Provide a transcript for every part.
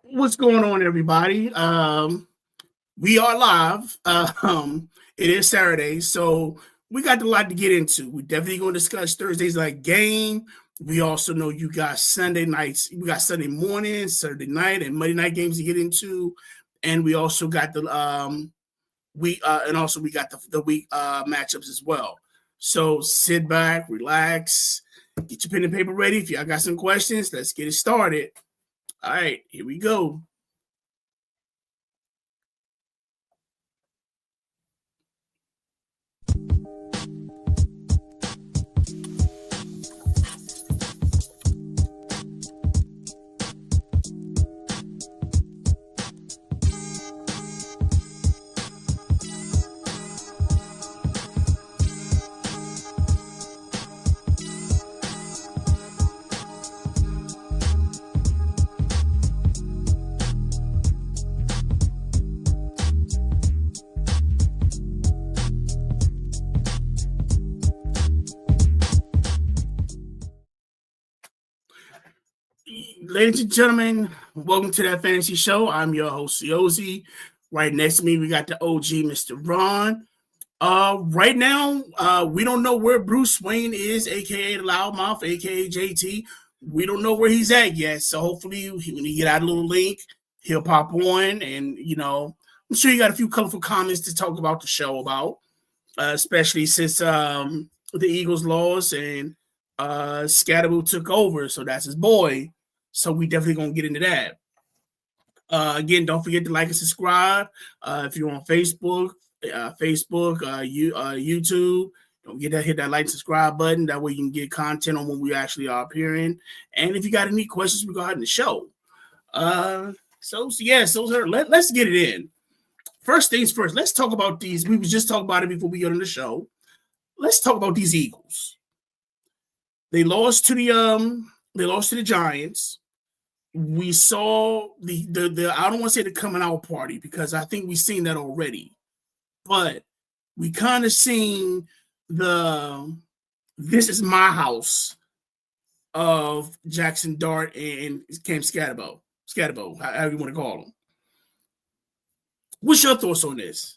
What's going on, everybody? We are live. It is Saturday, so we got a lot to get into. We're definitely going to discuss Thursday's night game. We also know you got Sunday nights. We got Sunday morning, Saturday night, and Monday night games to get into, and we also got the we got the week matchups as well. So sit back, relax, get your pen and paper ready. If y'all got some questions, let's get it started. All right, here we go. Ladies and gentlemen, welcome to that fantasy show. I'm your host, Yosi. Right next to me, we got the OG, Mr. Ron. Right now, we don't know where Bruce Wayne is, aka the Loudmouth, aka JT. We don't know where he's at yet. So hopefully, when he get out a little link, he'll pop on, and I'm sure you got a few colorful comments to talk about the show about, especially since the Eagles lost and Scatterboo took over. So that's his boy. So we definitely gonna get into that. Again, don't forget to like and subscribe. If you're on Facebook, YouTube, don't forget to hit that like and subscribe button. That way you can get content on when we actually are appearing. And if you got any questions regarding the show, let's get it in. First things first, let's talk about these. We was just talking about it before we get on the show. Let's talk about these Eagles. They lost to the Giants. We saw the I don't want to say the coming out party because I think we've seen that already, but we kind of seen this is my house of Jackson Dart and Cam Scatterbo, however you want to call him. What's your thoughts on this?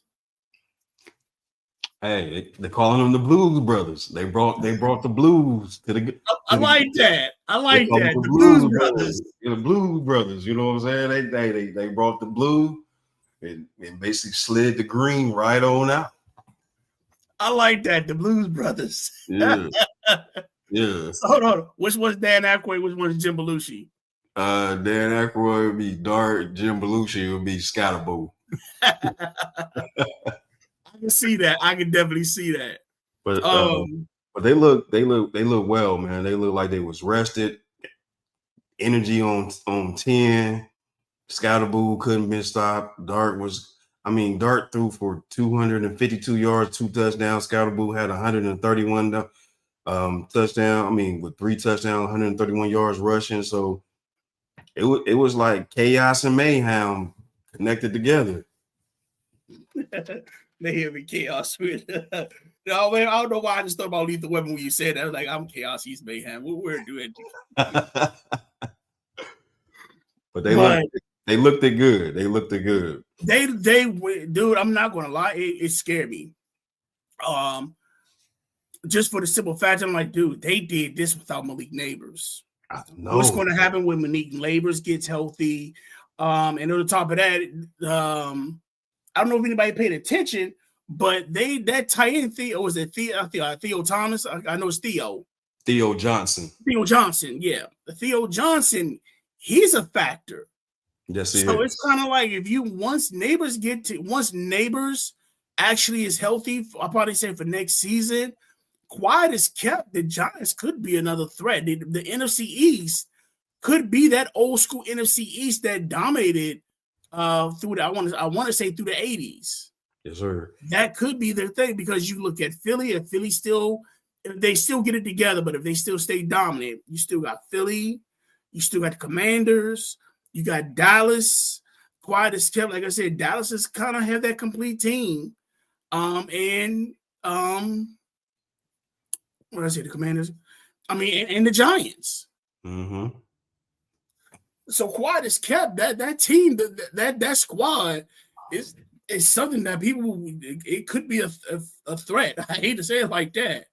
Hey, they're calling them the Blues Brothers. They brought the blues to the. I like that. The Blues Brothers. The Blues Brothers. You know what I'm saying? They brought the blue and basically slid the green right on out. I like that. The Blues Brothers. Yeah. Yeah. So hold on. Which one's Dan Aykroyd? Which one's Jim Belushi? Dan Aykroyd would be Dart. Jim Belushi would be Scatterboo. I can see that. I can definitely see that. But they look well, man. They look like they was rested. Energy on 10. Scatterboo couldn't be stopped. Dart threw for 252 yards, 2 touchdowns. Scatterboo had 131 touchdown. With 3 touchdowns, 131 yards rushing. So it was like chaos and mayhem connected together. Mayhem chaos. No, man, I don't know why I just thought about Lethal Weapon when you said that. I was like, I'm chaos, he's mayhem. We're doing But they looked it good. They looked it good. They dude, I'm not gonna lie, it scared me. Just for the simple fact, I'm like, dude, they did this without Malik Neighbors. I don't know what's going to happen when Malik Neighbors gets healthy. And on the top of that, I don't know if anybody paid attention, but that tight end Theo, was it Theo Thomas? I know it's Theo. Theo Johnson. Yeah. Theo Johnson, he's a factor. Yes, he so is. It's kind of like once Neighbors actually is healthy, I'll probably say for next season, quiet as kept, the Giants could be another threat. The NFC East could be that old school NFC East that dominated through I want to say through the 80s. Yes, sir. That could be their thing because you look at Philly, if they still get it together, but if they still stay dominant, you still got Philly, you still got the Commanders, you got Dallas. Quiet as kept, like I said, Dallas is kind of have that complete team. What did I say? The Commanders. And the Giants. Mm-hmm. So Quad is kept that team that squad is something that people it could be a threat. I hate to say it like that,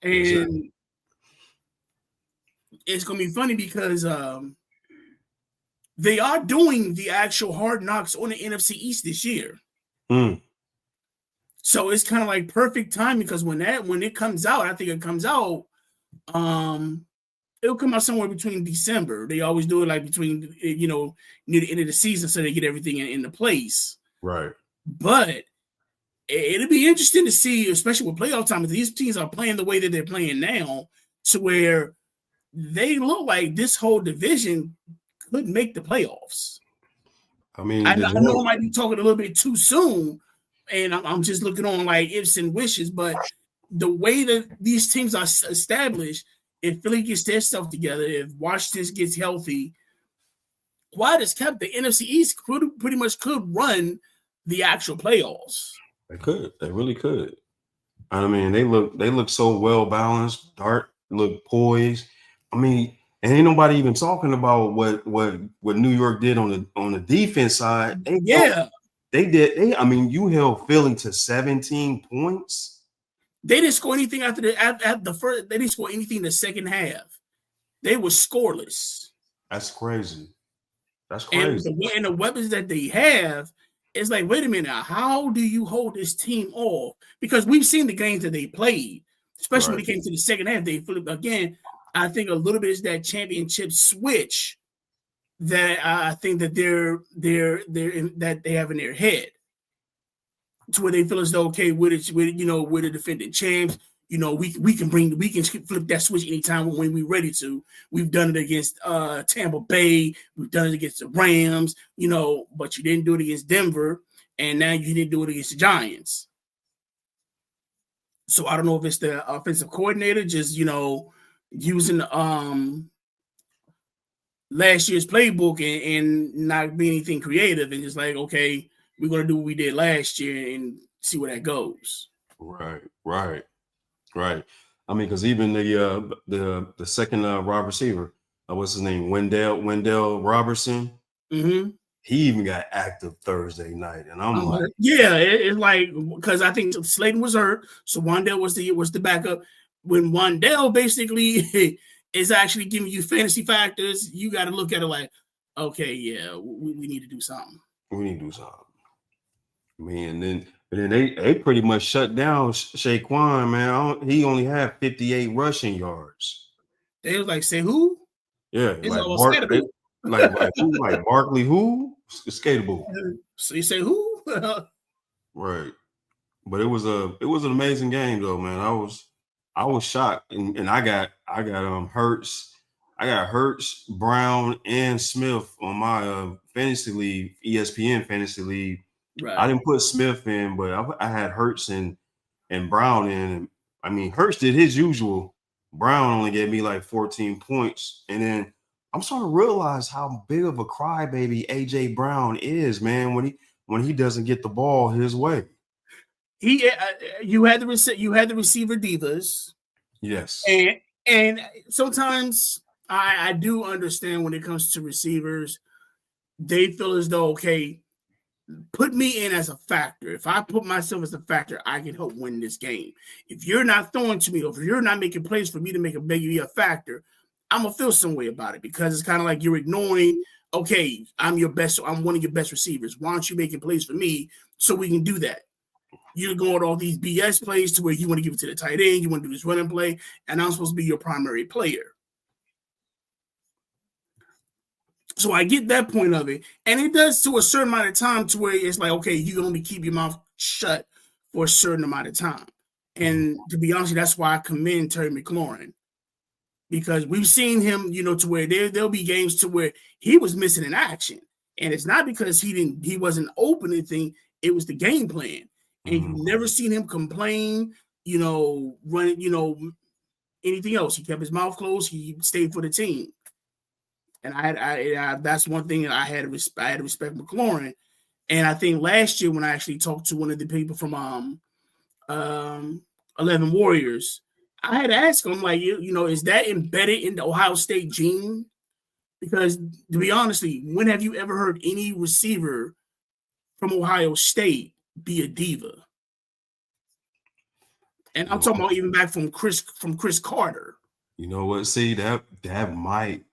and it's gonna be funny because they are doing the actual Hard Knocks on the NFC East this year. So it's kind of like perfect time because when it comes out, I think it comes out, it'll come out somewhere between December. They always do it like between near the end of the season, so they get everything into place. Right. But it'll be interesting to see, especially with playoff time, if these teams are playing the way that they're playing now, to where they look like this whole division could make the playoffs. I mean, I know I might be talking a little bit too soon, and I'm just looking on like ifs and wishes, but the way that these teams are established, if Philly gets their stuff together, if Washington gets healthy, Quad has kept the NFC East pretty much could run the actual playoffs. They could. They really could. I mean, they look so well balanced. Dart look poised. I mean, and ain't nobody even talking about what New York did on the defense side. They did. I mean, you held Philly to 17 points. They didn't score anything after the first. They didn't score anything in the second half. They were scoreless. That's crazy. That's crazy. And the weapons that they have, it's like, wait a minute, how do you hold this team off? Because we've seen the games that they played, especially when it came to the second half. They flipped again. I think a little bit is that championship switch that I think that that they have in their head, to where they feel as though, okay, we're the defending champs. We can flip that switch anytime when we're ready to. We've done it against Tampa Bay. We've done it against the Rams, but you didn't do it against Denver, and now you didn't do it against the Giants. So I don't know if it's the offensive coordinator just, using last year's playbook and not being anything creative and just like, okay, we're going to do what we did last year and see where that goes. Right. I mean, because even the second wide receiver, what's his name, Wendell Robertson. Mm-hmm. He even got active Thursday night, and I'm like, yeah, it's like, because I think Slayton was hurt, so Wendell was the backup. When Wendell basically is actually giving you fantasy factors, you got to look at it like, okay, yeah, we need to do something. I mean, and then they pretty much shut down Saquon, man. He only had 58 rushing yards. They was like, say who? Yeah, like Barkley who? Skatable. So you say who? Right. But it was an amazing game though, man. I was shocked, and I got Hurts. I got Hurts, Brown, and Smith on my fantasy league, ESPN fantasy league. Right. I didn't put Smith in, but I had Hurts and Brown in. And, I mean, Hurts did his usual. Brown only gave me like 14 points. And then I'm starting to realize how big of a crybaby AJ Brown is, man, when he doesn't get the ball his way. You had the receiver divas. Yes. And sometimes I do understand when it comes to receivers, they feel as though, okay, put me in as a factor. If I put myself as a factor, I can help win this game. If you're not throwing to me, or if you're not making plays for me to make a factor, I'm gonna feel some way about it, because it's kind of like you're ignoring, okay, I'm one of your best receivers. Why aren't you making plays for me so we can do that? You're going all these BS plays to where you want to give it to the tight end, you want to do this running play, and I'm supposed to be your primary player. So I get that point of it. And it does to a certain amount of time, to where it's like, okay, you can only keep your mouth shut for a certain amount of time. And to be honest, that's why I commend Terry McLaurin, because we've seen him, to where there'll be games to where he was missing in action. And it's not because he wasn't open anything, it was the game plan. And you've never seen him complain, run, anything else. He kept his mouth closed. He stayed for the team. And I that's one thing that I had to respect McLaurin. And I think last year when I actually talked to one of the people from 11 Warriors, I had to ask him, like, is that embedded in the Ohio State gene? Because to be honest, when have you ever heard any receiver from Ohio State be a diva? And You I'm know, talking about even back from Chris Carter. you know what? See, that might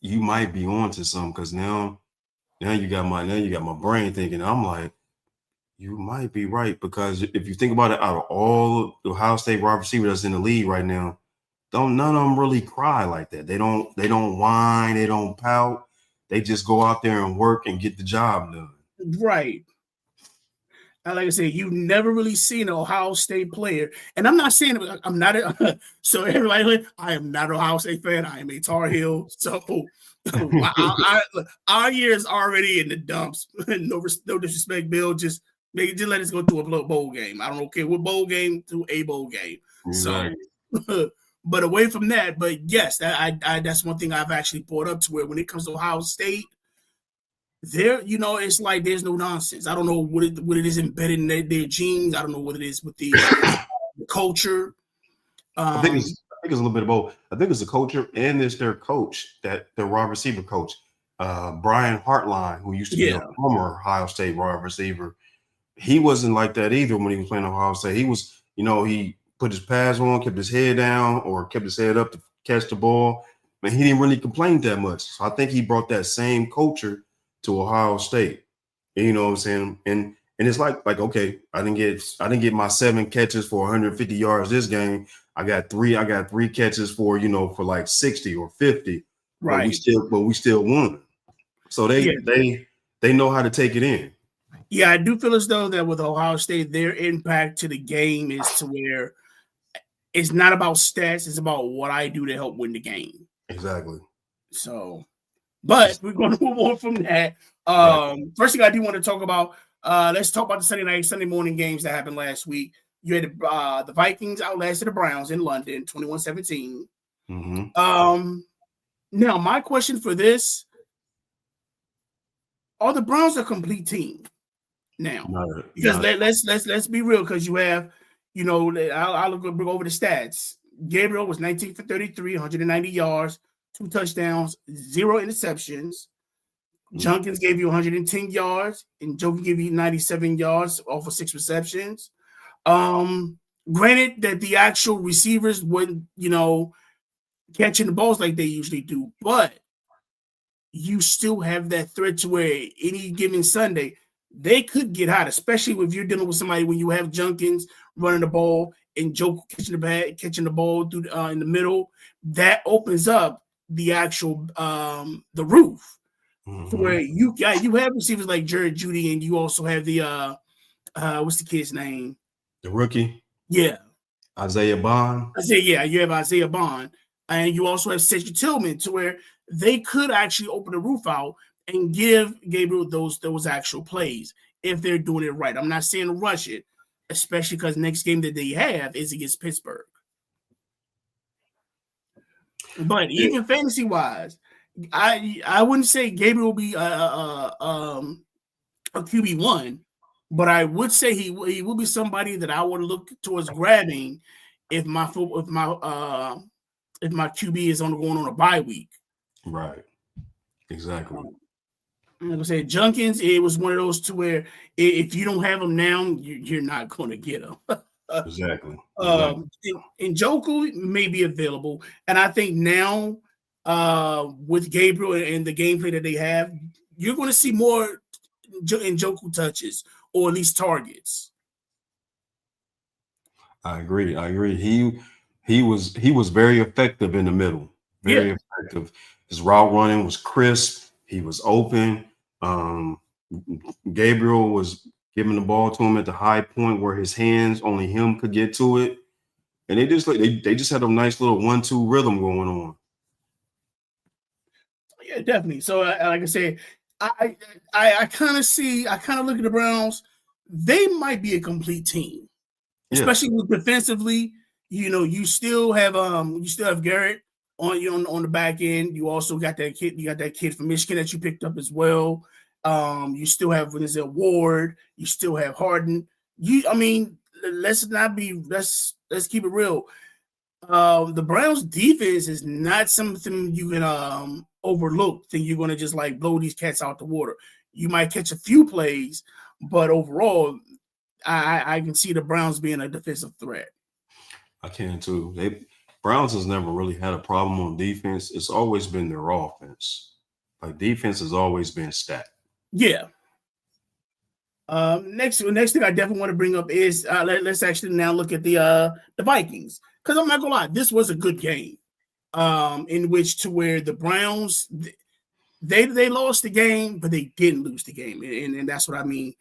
you might be on to something because now you got my brain thinking. I'm like, you might be right because if you think about it, out of all the Ohio State wide receivers that's in the league right now, don't none of them really cry like that. They don't whine, they don't pout. They just go out there and work and get the job done. Right. And like I said, you never really seen an Ohio State player. And I'm not saying I'm not so everybody, I am not an Ohio State fan. I am a Tar Heel. So our year is already in the dumps. No disrespect, Bill. Just let us go to a bowl game. I don't care what bowl game to a bowl game. Exactly. So but away from that, but yes, that's one thing I've actually brought up to where when it comes to Ohio State, it's like there's no nonsense. I don't know what it is embedded in their genes. I don't know what it is with the culture. I think it's a little bit of both. I think it's the culture and it's their coach, that their wide receiver coach, Brian Hartline, who used to be a former Ohio State wide receiver. He wasn't like that either when he was playing Ohio State. He was, he put his pads on, kept his head down, or kept his head up to catch the ball. But he didn't really complain that much. So I think he brought that same culture to Ohio State. And you know what I'm saying? And it's like okay, I didn't get my 7 catches for 150 yards this game. I got three catches for for like 60 or 50. Right. But we still won. So they know how to take it in. Yeah, I do feel as though that with Ohio State, their impact to the game is to where it's not about stats, it's about what I do to help win the game. Exactly. So, but we're going to move on from that. First thing I do want to talk about, let's talk about the Sunday morning games that happened last week. You had the Vikings outlasted the Browns in London, 21-17. Mm-hmm. Now, my question for this, are the Browns a complete team? Now, because let's be real, because you have, I'll look over the stats. Gabriel was 19 for 33, 190 yards, 2 touchdowns, 0 interceptions. Jenkins gave you 110 yards, and Joker gave you 97 yards off of 6 receptions. Granted that the actual receivers wouldn't, catching the balls like they usually do, but you still have that threat to where any given Sunday they could get hot, especially if you're dealing with somebody when you have Jenkins running the ball and Joker catching the ball through in the middle. That opens up the actual the roof. To where you have receivers like Jared Judy, and you also have the what's the kid's name? The rookie. Yeah. Isaiah Bond. You have Isaiah Bond, and you also have Cedric Tillman, to where they could actually open the roof out and give Gabriel those actual plays if they're doing it right. I'm not saying to rush it, especially because next game that they have is against Pittsburgh. But even fantasy wise, I wouldn't say Gabriel will be a QB1, but I would say he will be somebody that I would look towards grabbing if my QB is going on a bye week. Right. Exactly. Like I said, Jenkins, it was one of those to where if you don't have him now, you're not going to get him. Exactly. And Njoku may be available, and I think now with Gabriel and the gameplay that they have, you're going to see more Njoku touches, or at least targets. I agree. He was very effective in the middle. Very effective. His route running was crisp. He was open. Gabriel was giving the ball to him at the high point where his hands, only him could get to it. And they just had a nice little 1-2 rhythm going on. Yeah, definitely. So like I said, I kind of look at the Browns. They might be a complete team, especially with defensively. You still have Garrett on the back end. You also got that kid. You got that kid from Michigan that you picked up as well. You still have Ward. You still have Harden. Let's keep it real. The Browns defense is not something you can overlook. Think you're going to just like blow these cats out the water. You might catch a few plays, but overall, I can see the Browns being a defensive threat. I can too. Browns has never really had a problem on defense. It's always been their offense. Like defense has always been stacked. Yeah. Next thing I definitely want to bring up is let's actually now look at the Vikings, because I'm not gonna lie, this was a good game. In which to where the Browns they lost the game, but they didn't lose the game, and that's what I mean.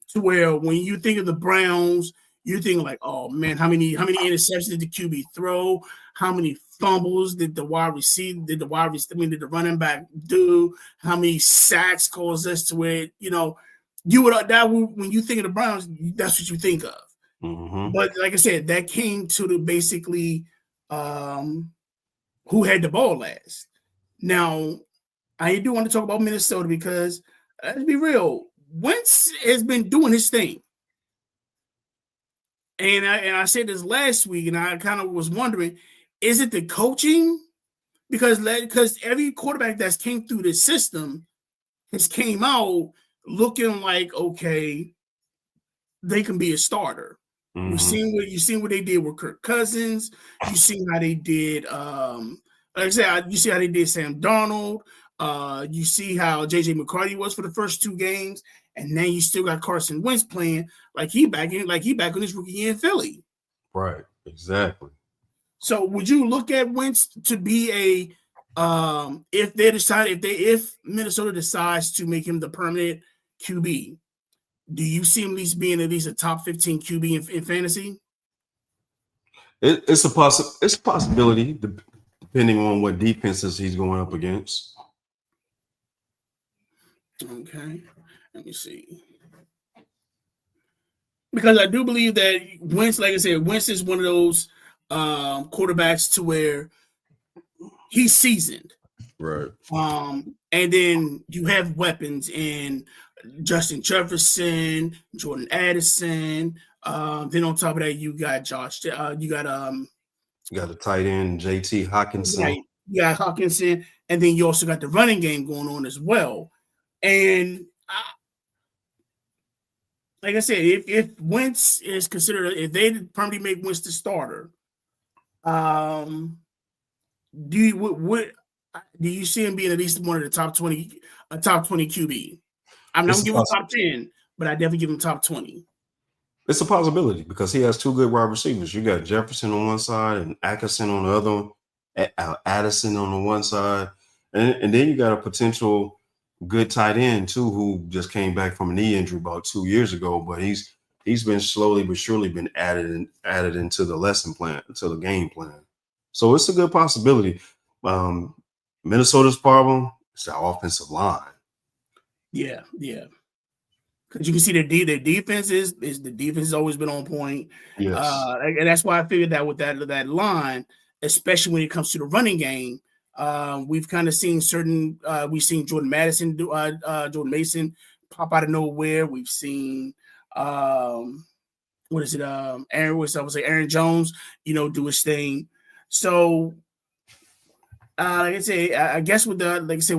To where when you think of the Browns, you think like, oh man, how many interceptions did the QB throw? How many fumbles did the wide receiver did the running back do? How many sacks caused us to where you would when you think of the Browns, that's what you think of. Mm-hmm. But like I said, that came to the basically who had the ball last. Now, I do want to talk about Minnesota because let's be real, Wentz has been doing his thing. And I said this last week, and I kind of was wondering, is it the coaching? Because every quarterback that's came through the system has came out looking like, okay, they can be a starter. Mm-hmm. You seen what they did with Kirk Cousins. You seen how they did. Like I said, you see how they did Sam Darnold. You see how JJ McCarthy was for the first two games, and then you still got Carson Wentz playing like he back on his rookie year in Philly. Right, exactly. So would you look at Wentz to be if Minnesota decides to make him the permanent QB? Do you see him at least being at least a top 15 QB in fantasy? It's a possibility depending on what defenses he's going up against. Okay, let me see. Because I do believe that Wentz, like I said, Wentz is one of those quarterbacks to where he's seasoned. Right. And then you have weapons in Justin Jefferson, Jordan Addison. Then on top of that, you got Josh. You got a tight end, JT Hawkinson. Right. You got Hawkinson, and then you also got the running game going on as well. And like I said, if Wentz is considered, if they permanently make Wentz the starter, do you see him being at least one of the top 20 QB? I'm not gonna give him top 10, but I definitely give him top 20. It's a possibility because he has two good wide receivers. You got Jefferson on one side and Atkinson on the other one, Addison on the one side, and then you got a potential good tight end too, who just came back from a knee injury about 2 years ago, but he's been slowly but surely been added into the lesson plan, to the game plan. So it's a good possibility. Minnesota's problem is the offensive line. Yeah. Because you can see their defense is the defense has always been on point. Yes. And that's why I figured that with that line, especially when it comes to the running game, we've kind of seen we've seen Jordan Mason pop out of nowhere. We've seen Aaron Jones, do his thing. So like I say, I guess definitely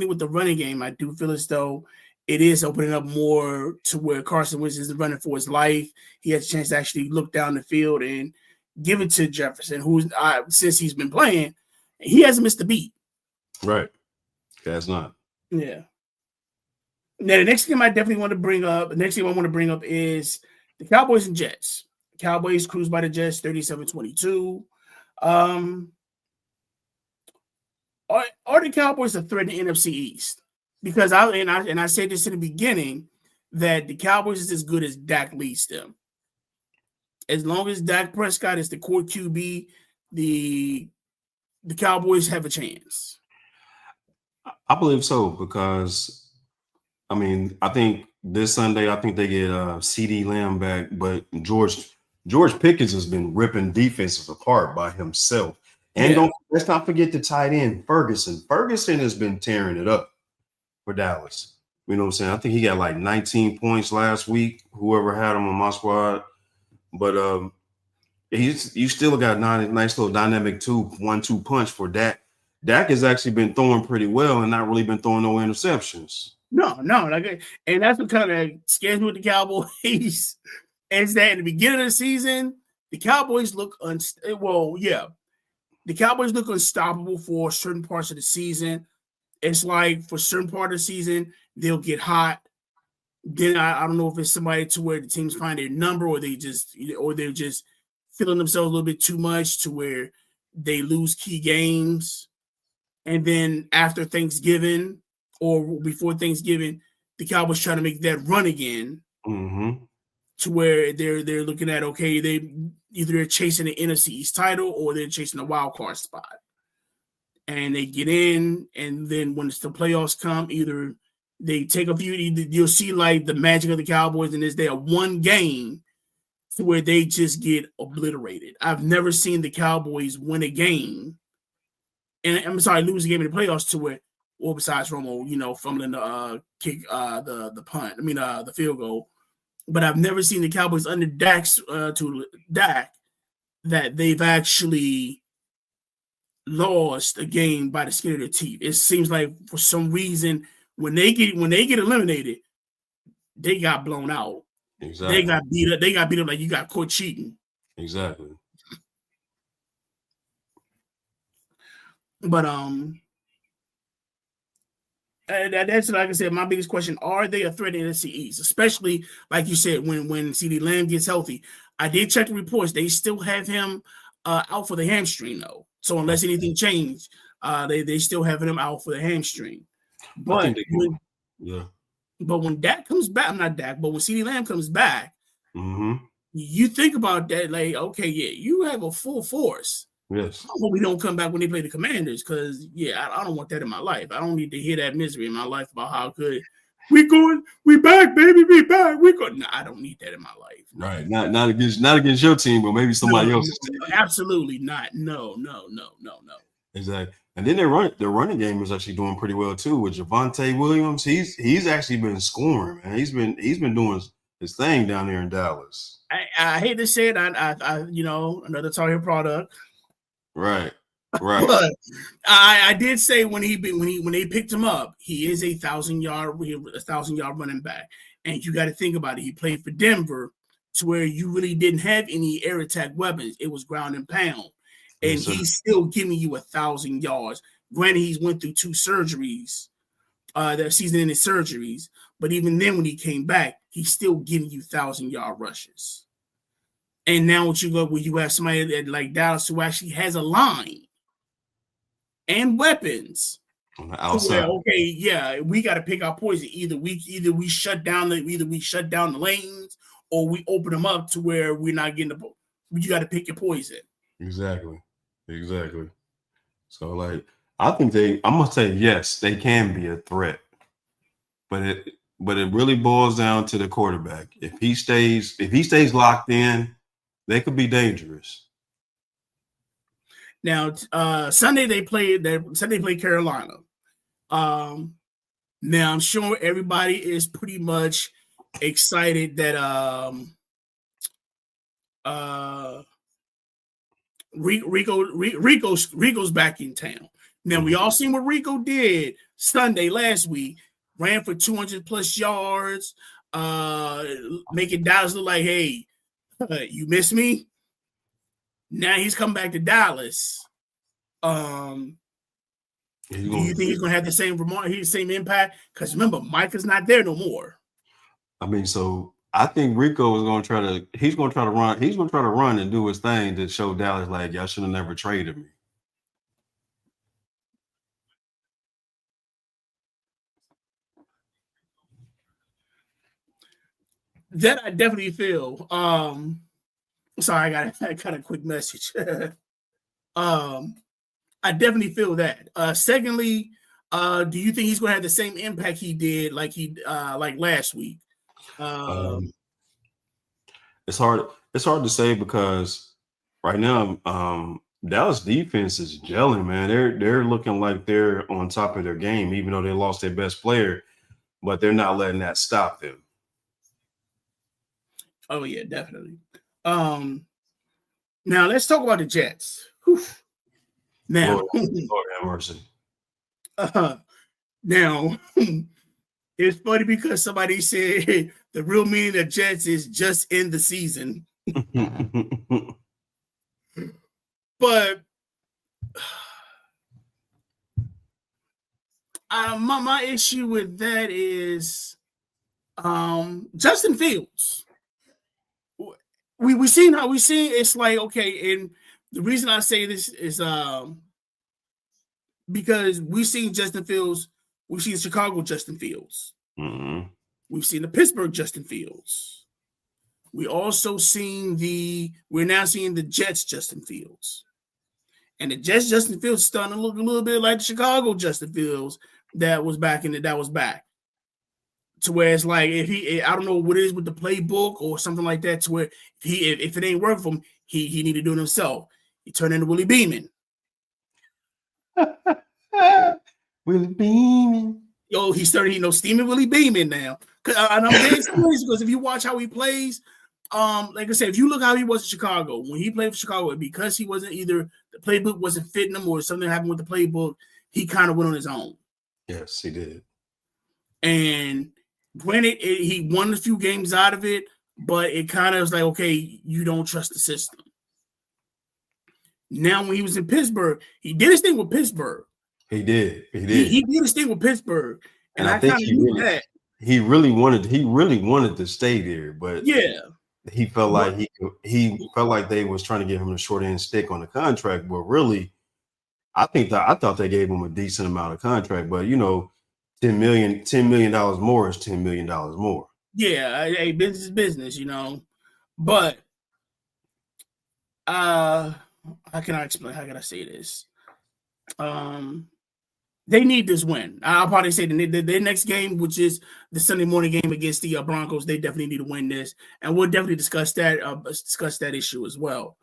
with the running game, I do feel as though it is opening up more to where Carson Wentz is running for his life. He has a chance to actually look down the field and give it to Jefferson, who's since he's been playing, he hasn't missed a beat. Right. He has not. Yeah. Now, the next thing I want to bring up is the Cowboys and Jets. The Cowboys cruised by the Jets 37-22. Are the Cowboys a threat in the NFC East? Because I said this in the beginning that the Cowboys is as good as Dak leads them. As long as Dak Prescott is the core QB, the Cowboys have a chance. I believe so because, I think this Sunday, they get CD Lamb back, but George Pickens has been ripping defenses apart by himself. And let's not forget the tight end, Ferguson. Ferguson has been tearing it up for Dallas. You know what I'm saying? I think he got like 19 points last week, whoever had him on my squad. But you still got a nice little dynamic 1-2 punch for Dak. Dak has actually been throwing pretty well and not really been throwing no interceptions. No, and that's what kind of scares me with the Cowboys is that in the beginning of the season, the Cowboys look the Cowboys look unstoppable for certain parts of the season. It's like for certain part of the season, they'll get hot. Then I don't know if it's somebody to where the teams find their number or they're just feeling themselves a little bit too much to where they lose key games. And then after Thanksgiving or before Thanksgiving, the Cowboys try to make that run again to where they're looking at, okay, they're chasing the NFC East title or they're chasing a wild card spot. And they get in, and then when the playoffs come, either they take a few, you'll see like the magic of the Cowboys, and is there one game to where they just get obliterated. I've never seen the Cowboys win a game, and I'm sorry, lose a game in the playoffs to where, well, besides Romo, fumbling the kick, the punt, the field goal. But I've never seen the Cowboys under Dak that they've actually lost a game by the skin of their teeth. It seems like for some reason when they get eliminated, they got blown out. Exactly. They got beat up. They got beat up like you got caught cheating. Exactly. But that's like I said. My biggest question: are they a threat in the NFC East? Especially like you said, when CeeDee Lamb gets healthy. I did check the reports; they still have him out for the hamstring, though. So unless anything changed, they still have him out for the hamstring. But but when Dak comes back, I'm not Dak, but when CeeDee Lamb comes back, you think about that, like, okay, yeah, you have a full force. Yes. I hope we don't come back when they play the Commanders, because I don't want that in my life. I don't need to hear that misery in my life about how good we back, baby, we back. No, I don't need that in my life. Right. Not against your team, but maybe somebody else's team. Absolutely not. No. Exactly. And then their running game is actually doing pretty well too with Javonte Williams. He's actually been scoring, man. He's been doing his thing down there in Dallas. I hate to say it, I another Tar product. Right. But I did say when they picked him up, he is a 1,000-yard running back, and you got to think about it. He played for Denver, to where you really didn't have any air attack weapons. It was ground and pound, and he's still giving you 1,000 yards. Granted, he's went through 2 surgeries, that season-ending surgeries, but even then, when he came back, he's still giving you 1,000-yard rushes. And now what you go where you have somebody like Dallas who actually has a line and weapons. Outside. Where, we got to pick our poison. Either we shut down the lanes, or we open them up to where we're not getting the. You got to pick your poison. Exactly. So, like, I think I'm gonna say yes, they can be a threat, but it really boils down to the quarterback. If he stays locked in, they could be dangerous. Now, Sunday they play Carolina. Now I'm sure everybody is pretty much excited that Rico's back in town. Now we all seen what Rico did Sunday last week. Ran for 200 plus yards, making Dallas look like, hey, you miss me? Now he's come back to Dallas. Do you think he's gonna have the same impact? Because remember, Micah's not there no more. So I think Rico is gonna try to run and do his thing to show Dallas, like, y'all should have never traded me. That I definitely feel. Sorry, I got a quick message. I definitely feel that. Secondly, do you think he's going to have the same impact he did like last week? It's hard to say because right now, Dallas defense is gelling, man. They're looking like they're on top of their game, even though they lost their best player, but they're not letting that stop them. Oh yeah, definitely. Now let's talk about the Jets. Whew. Now, Lord have mercy. Now it's funny because somebody said the real meaning of Jets is just in the season. But my issue with that is Justin Fields. We seen how we seen it's like, okay, and the reason I say this is because we've seen Justin Fields, we've seen Chicago Justin Fields, we've seen the Pittsburgh Justin Fields. We also we're now seeing the Jets Justin Fields. And the Jets Justin Fields is starting to look a little bit like the Chicago Justin Fields that was back. To where it's like I don't know what it is with the playbook or something like that, to where if it ain't working for him, he need to do it himself. He turned into Willie Beeman. Willie Beeman. Yo, he started, steaming Willie Beeman now. And I'm getting serious because if you watch how he plays, like I said, if you look how he was in Chicago, when he played for Chicago, because he wasn't either the playbook wasn't fitting him or something happened with the playbook, he kind of went on his own. Yes, he did. And granted, he won a few games out of it, but it kind of was like, okay, you don't trust the system. Now, when he was in Pittsburgh, he did his thing with Pittsburgh. He did. He did his thing with Pittsburgh, and I think he really wanted to stay there, but yeah, he felt like felt like they was trying to give him the short end stick on the contract. But really, I thought they gave him a decent amount of contract. But $10 million more is $10 million more. Yeah, hey, business is business, But how can I explain? How can I say this? They need this win. I'll probably say their next game, which is the Sunday morning game against the Broncos, they definitely need to win this, and we'll definitely discuss that issue as well.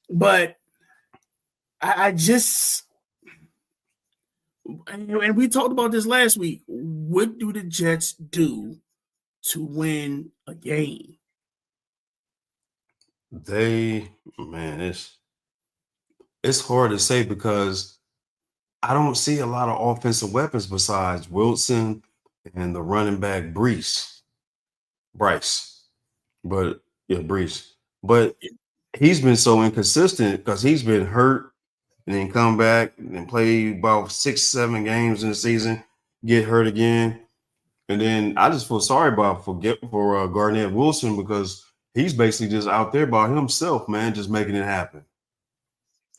But I just, and we talked about this last week. What do the Jets do to win a game? It's hard to say because I don't see a lot of offensive weapons besides Wilson and the running back Bryce. But Brees. But he's been so inconsistent because he's been hurt and then come back and play about 6-7 games in the season, get hurt again. And then I just feel sorry for Garnett Wilson because he's basically just out there by himself, man, just making it happen.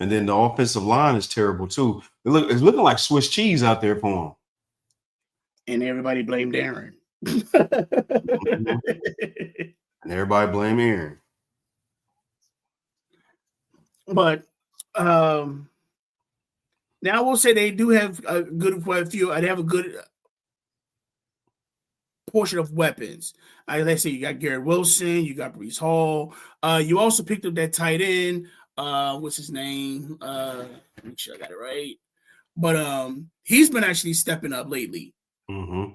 And then the offensive line is terrible too. It's looking like Swiss cheese out there for him. And everybody blamed Aaron. And everybody blame Aaron. But now I will say they do have a good few. They have a good portion of weapons. Let's say you got Garrett Wilson, you got Breece Hall. You also picked up that tight end. What's his name? Make sure I got it right. But he's been actually stepping up lately. Mm-hmm.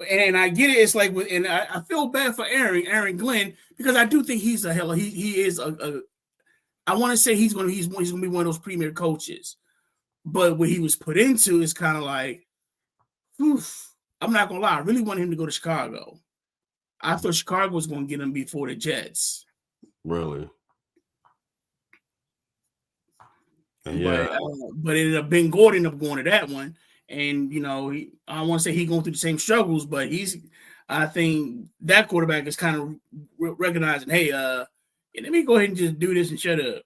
And I get it. It's like, and I feel bad for Aaron Glenn, because I do think he's he is a. I want to say he's going to be one of those premier coaches, but what he was put into is kind of like, oof, I'm not gonna lie, I really want him to go to Chicago. I thought Chicago was going to get him before the Jets. Really? Yeah. But it ended up Ben Gordon up going to that one. And, I don't want to say he's going through the same struggles, but I think that quarterback is kind of recognizing, hey, let me go ahead and just do this and shut up.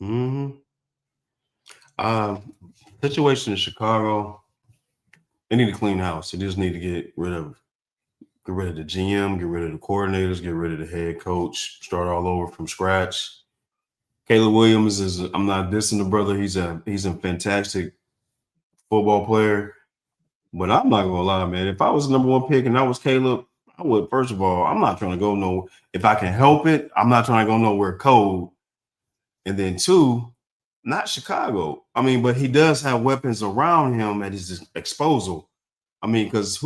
Mm-hmm. Situation in Chicago, they need to clean house. They just need to get rid of the GM, get rid of the coordinators, get rid of the head coach, start all over from scratch. Caleb Williams I'm not dissing the brother. He's a fantastic football player, but I'm not gonna lie, man. If I was the number one pick and I was Caleb, I would, first of all, I'm not trying to go if I can help it, I'm not trying to go nowhere cold. And then two, not Chicago. I mean, but he does have weapons around him at his disposal. I mean, because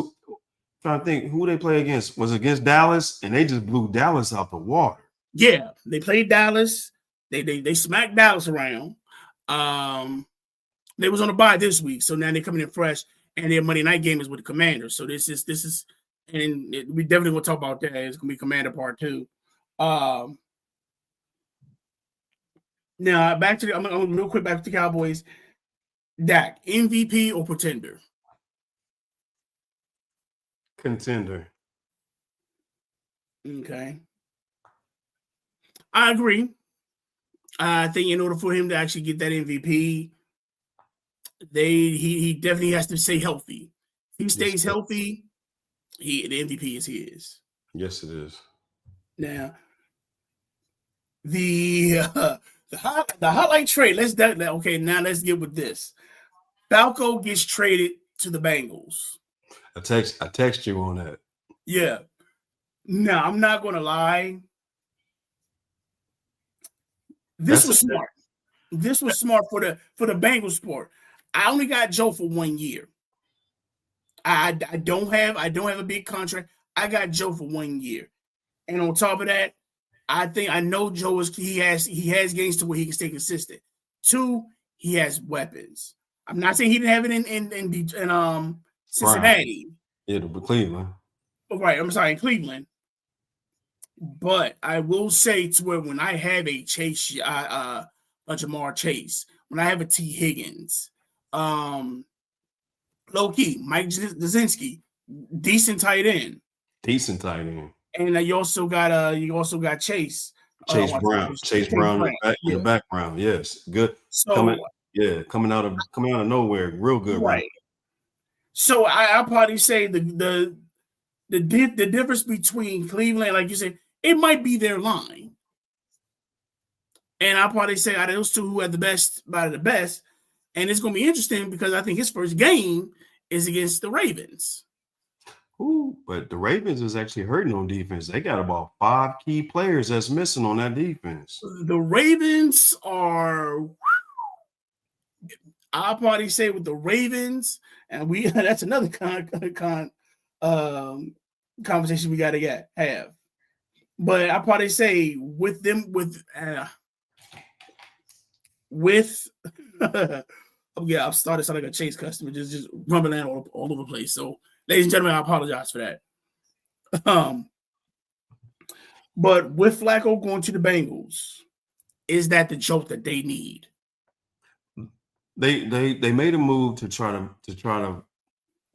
trying to think who they play against. Was it against Dallas? And they just blew Dallas out the water. Yeah, they played Dallas. They smacked Dallas around. They was on a bye this week, so now they're coming in fresh, and their Monday night game is with the Commanders. So this is, and we definitely gonna talk about that. It's gonna be Commander Part 2. Now back to I'm real quick back to the Cowboys. Dak, MVP or pretender? Contender. Okay, I agree. I think in order for him to actually get that MVP, he definitely has to stay healthy. If he stays healthy, the MVP is his. Yes, it is. Now, the highlight trade. Okay. Now let's get with this. Falco gets traded to the Bengals. I text you on that. Yeah. Now I'm not gonna lie. This was smart. This was smart for the Bengals sport. I only got Joe for 1 year. I don't have a big contract. I got Joe for 1 year, and on top of that, I know Joe he has games to where he can stay consistent. 2, he has weapons. I'm not saying he didn't have it in Cincinnati. Yeah, the Cleveland. Right. I'm sorry, in Cleveland. But I will say to where when I have a Chase, a Jamar Chase, when I have a T. Higgins, low key, Mike Jasinski, decent tight end. And you also got Chase. Chase Brown in the background. Yes, good. So coming out of nowhere, real good. Right. So I'll probably say the difference between Cleveland, like you said, it might be their line. And I'll probably say out of those two who had the best, out of the best. And it's going to be interesting because I think his first game is against the Ravens. Ooh, but the Ravens is actually hurting on defense. They got about 5 key players that's missing on that defense. The Ravens are, I'll probably say with the Ravens, and that's another conversation we got to have. But I'll probably say with them, yeah, I've started sounding like a Chase customer, just rumbling all over the place. So, ladies and gentlemen, I apologize for that. But with Flacco going to the Bengals, is that the joke that they need? They made a move to try to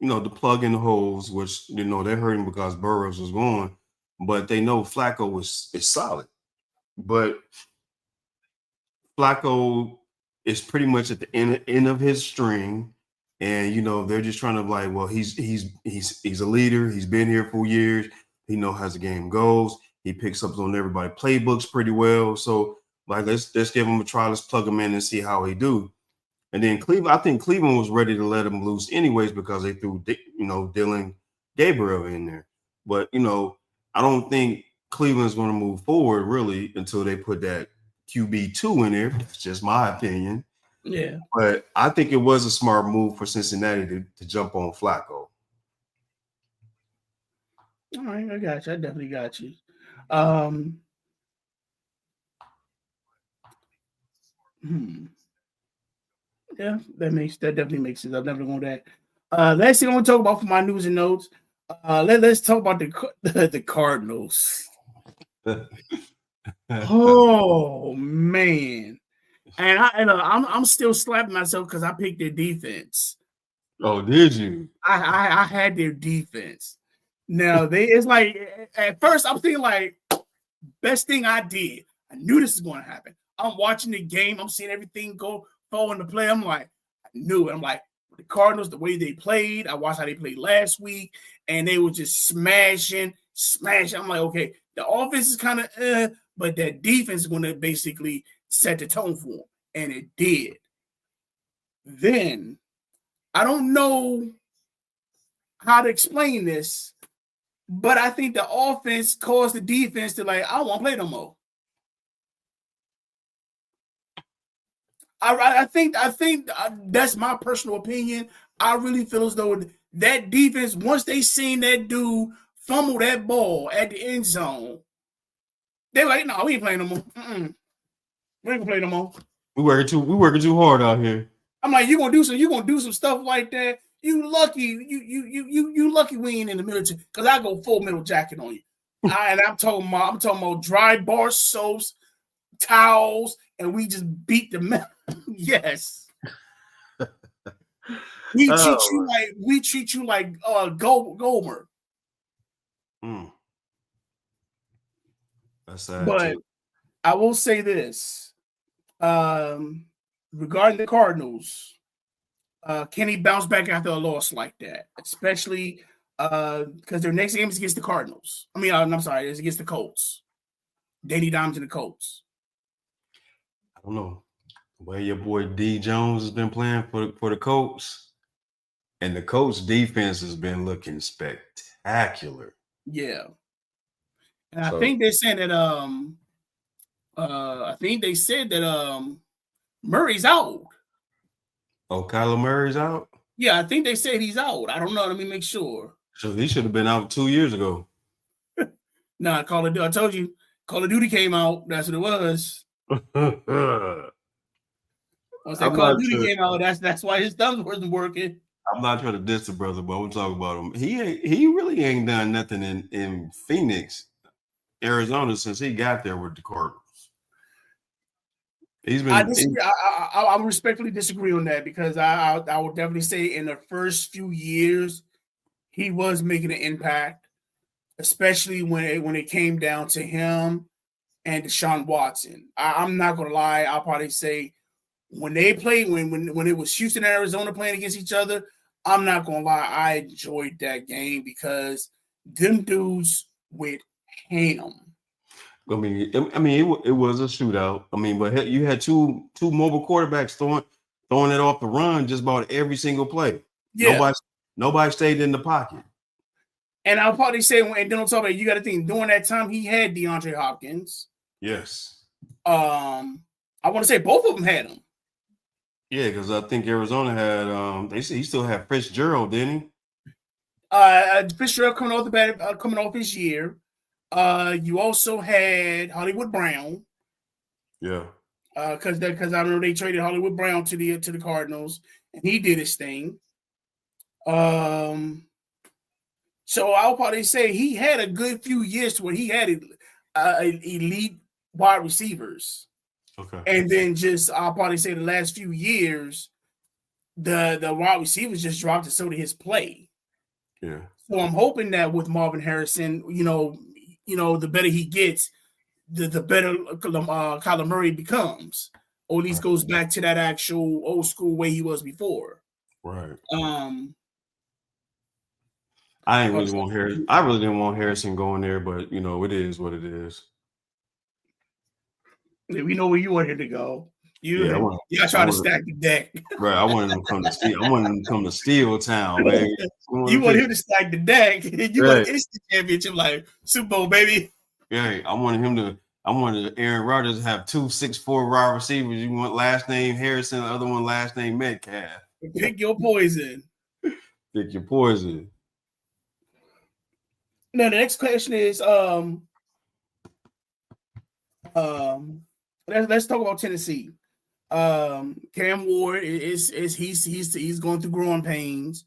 to plug in the holes, which they're hurting because Burrows was gone, but they know Flacco is solid. But Flacco is pretty much at the end of his string, and they're just trying to well, he's a leader. He's been here for years. He knows how the game goes. He picks up on everybody playbooks pretty well. So let's give him a try. Let's plug him in and see how he do. And then Cleveland, I think Cleveland was ready to let him loose anyways because they threw Dylan Gabriel in there. But I don't think Cleveland's going to move forward really until they put that QB2 in there. That's just my opinion. Yeah. But I think it was a smart move for Cincinnati to jump on Flacco. All right, I got you. I definitely got you. Yeah, that definitely makes sense. I've never gone that. Last thing I want to talk about for my news and notes. Let's talk about the Cardinals. Oh man, and I'm still slapping myself because I picked their defense. Oh, did you? I had their defense. Now it's like at first I'm thinking like best thing I did. I knew this was going to happen. I'm watching the game. I'm seeing everything fall into play. I'm like, I knew it. I'm like, the Cardinals, the way they played. I watched how they played last week, and they were just smashing. I'm like, okay, the offense is kind of, but that defense is going to basically set the tone for them, and it did. Then I don't know how to explain this, but I think the offense caused the defense to I don't want to play no more. I think that's my personal opinion. I really feel as though that defense, once they seen that dude fumble that ball at the end zone, They're like, no, we ain't playing no more. We ain't gonna play no more. We working too hard out here. I'm like, you gonna do some stuff like that. You lucky, you lucky we ain't in the military, because I go full metal jacket on you. I'm talking about dry bar soaps, towels, and we just beat the metal. Yes. We treat you like Gomer. That's sad. But too. I will say this. Regarding the Cardinals, can he bounce back after a loss like that? Especially because their next game is against the Cardinals. I mean, I'm sorry, it's against the Colts. Danny Dimes and the Colts. I don't know. The way your boy D Jones has been playing for the Colts, and the Colts defense has been looking spectacular. Yeah. And I think they said that Murray's out. Oh, Kyler Murray's out? Yeah, I think they said he's out. I don't know. Let me make sure. So he should have been out 2 years ago. Nah, Call of Duty. I told you, Call of Duty came out. That's what it was. Once that Call of Duty came out, that's why his thumbs wasn't working. I'm not trying to diss the brother, but I'm talking about him. He really ain't done nothing in Phoenix, Arizona, since he got there with the Cardinals. He's been. I respectfully disagree on that, because I would definitely say in the first few years he was making an impact, especially when it came down to him and Deshaun Watson. I'm not gonna lie. I'll probably say when they played when it was Houston and Arizona playing against each other, I'm not gonna lie. I enjoyed that game because them dudes went ham. I mean, it was a shootout. I mean, but you had two mobile quarterbacks throwing it off the run just about every single play. Yeah. Nobody stayed in the pocket. And I'll probably say, and then on top of it, you got to think during that time he had DeAndre Hopkins. Yes. I want to say both of them had him. Yeah, because I think Arizona had he still had Fitzgerald, didn't he? Fitzgerald coming off his year. You also had Hollywood Brown. Yeah. Because I know they traded Hollywood Brown to the Cardinals, and he did his thing. So I'll probably say he had a good few years to where he had elite wide receivers. Okay. And then I'll probably say the last few years, the wide receivers just dropped, and so did his play. Yeah. So I'm hoping that with Marvin Harrison, the better he gets, the better Kyler Murray becomes, or at least goes back to that actual old school way he was before. Right. I really didn't want Harrison going there, but it is what it is. Yeah, we know where you want him to go. Y'all trying to stack the deck. Right. I wanted him to come to Steel. I wanted him to come to Steel Town, baby. You want him to stack the deck. You want an instant championship like Super Bowl, baby. Yeah, I wanted Aaron Rodgers to have 2 6'4" wide receivers. You want last name Harrison, the other one last name Metcalf. Pick your poison. Pick your poison. Now the next question is let's talk about Tennessee. Cam Ward he's going through growing pains,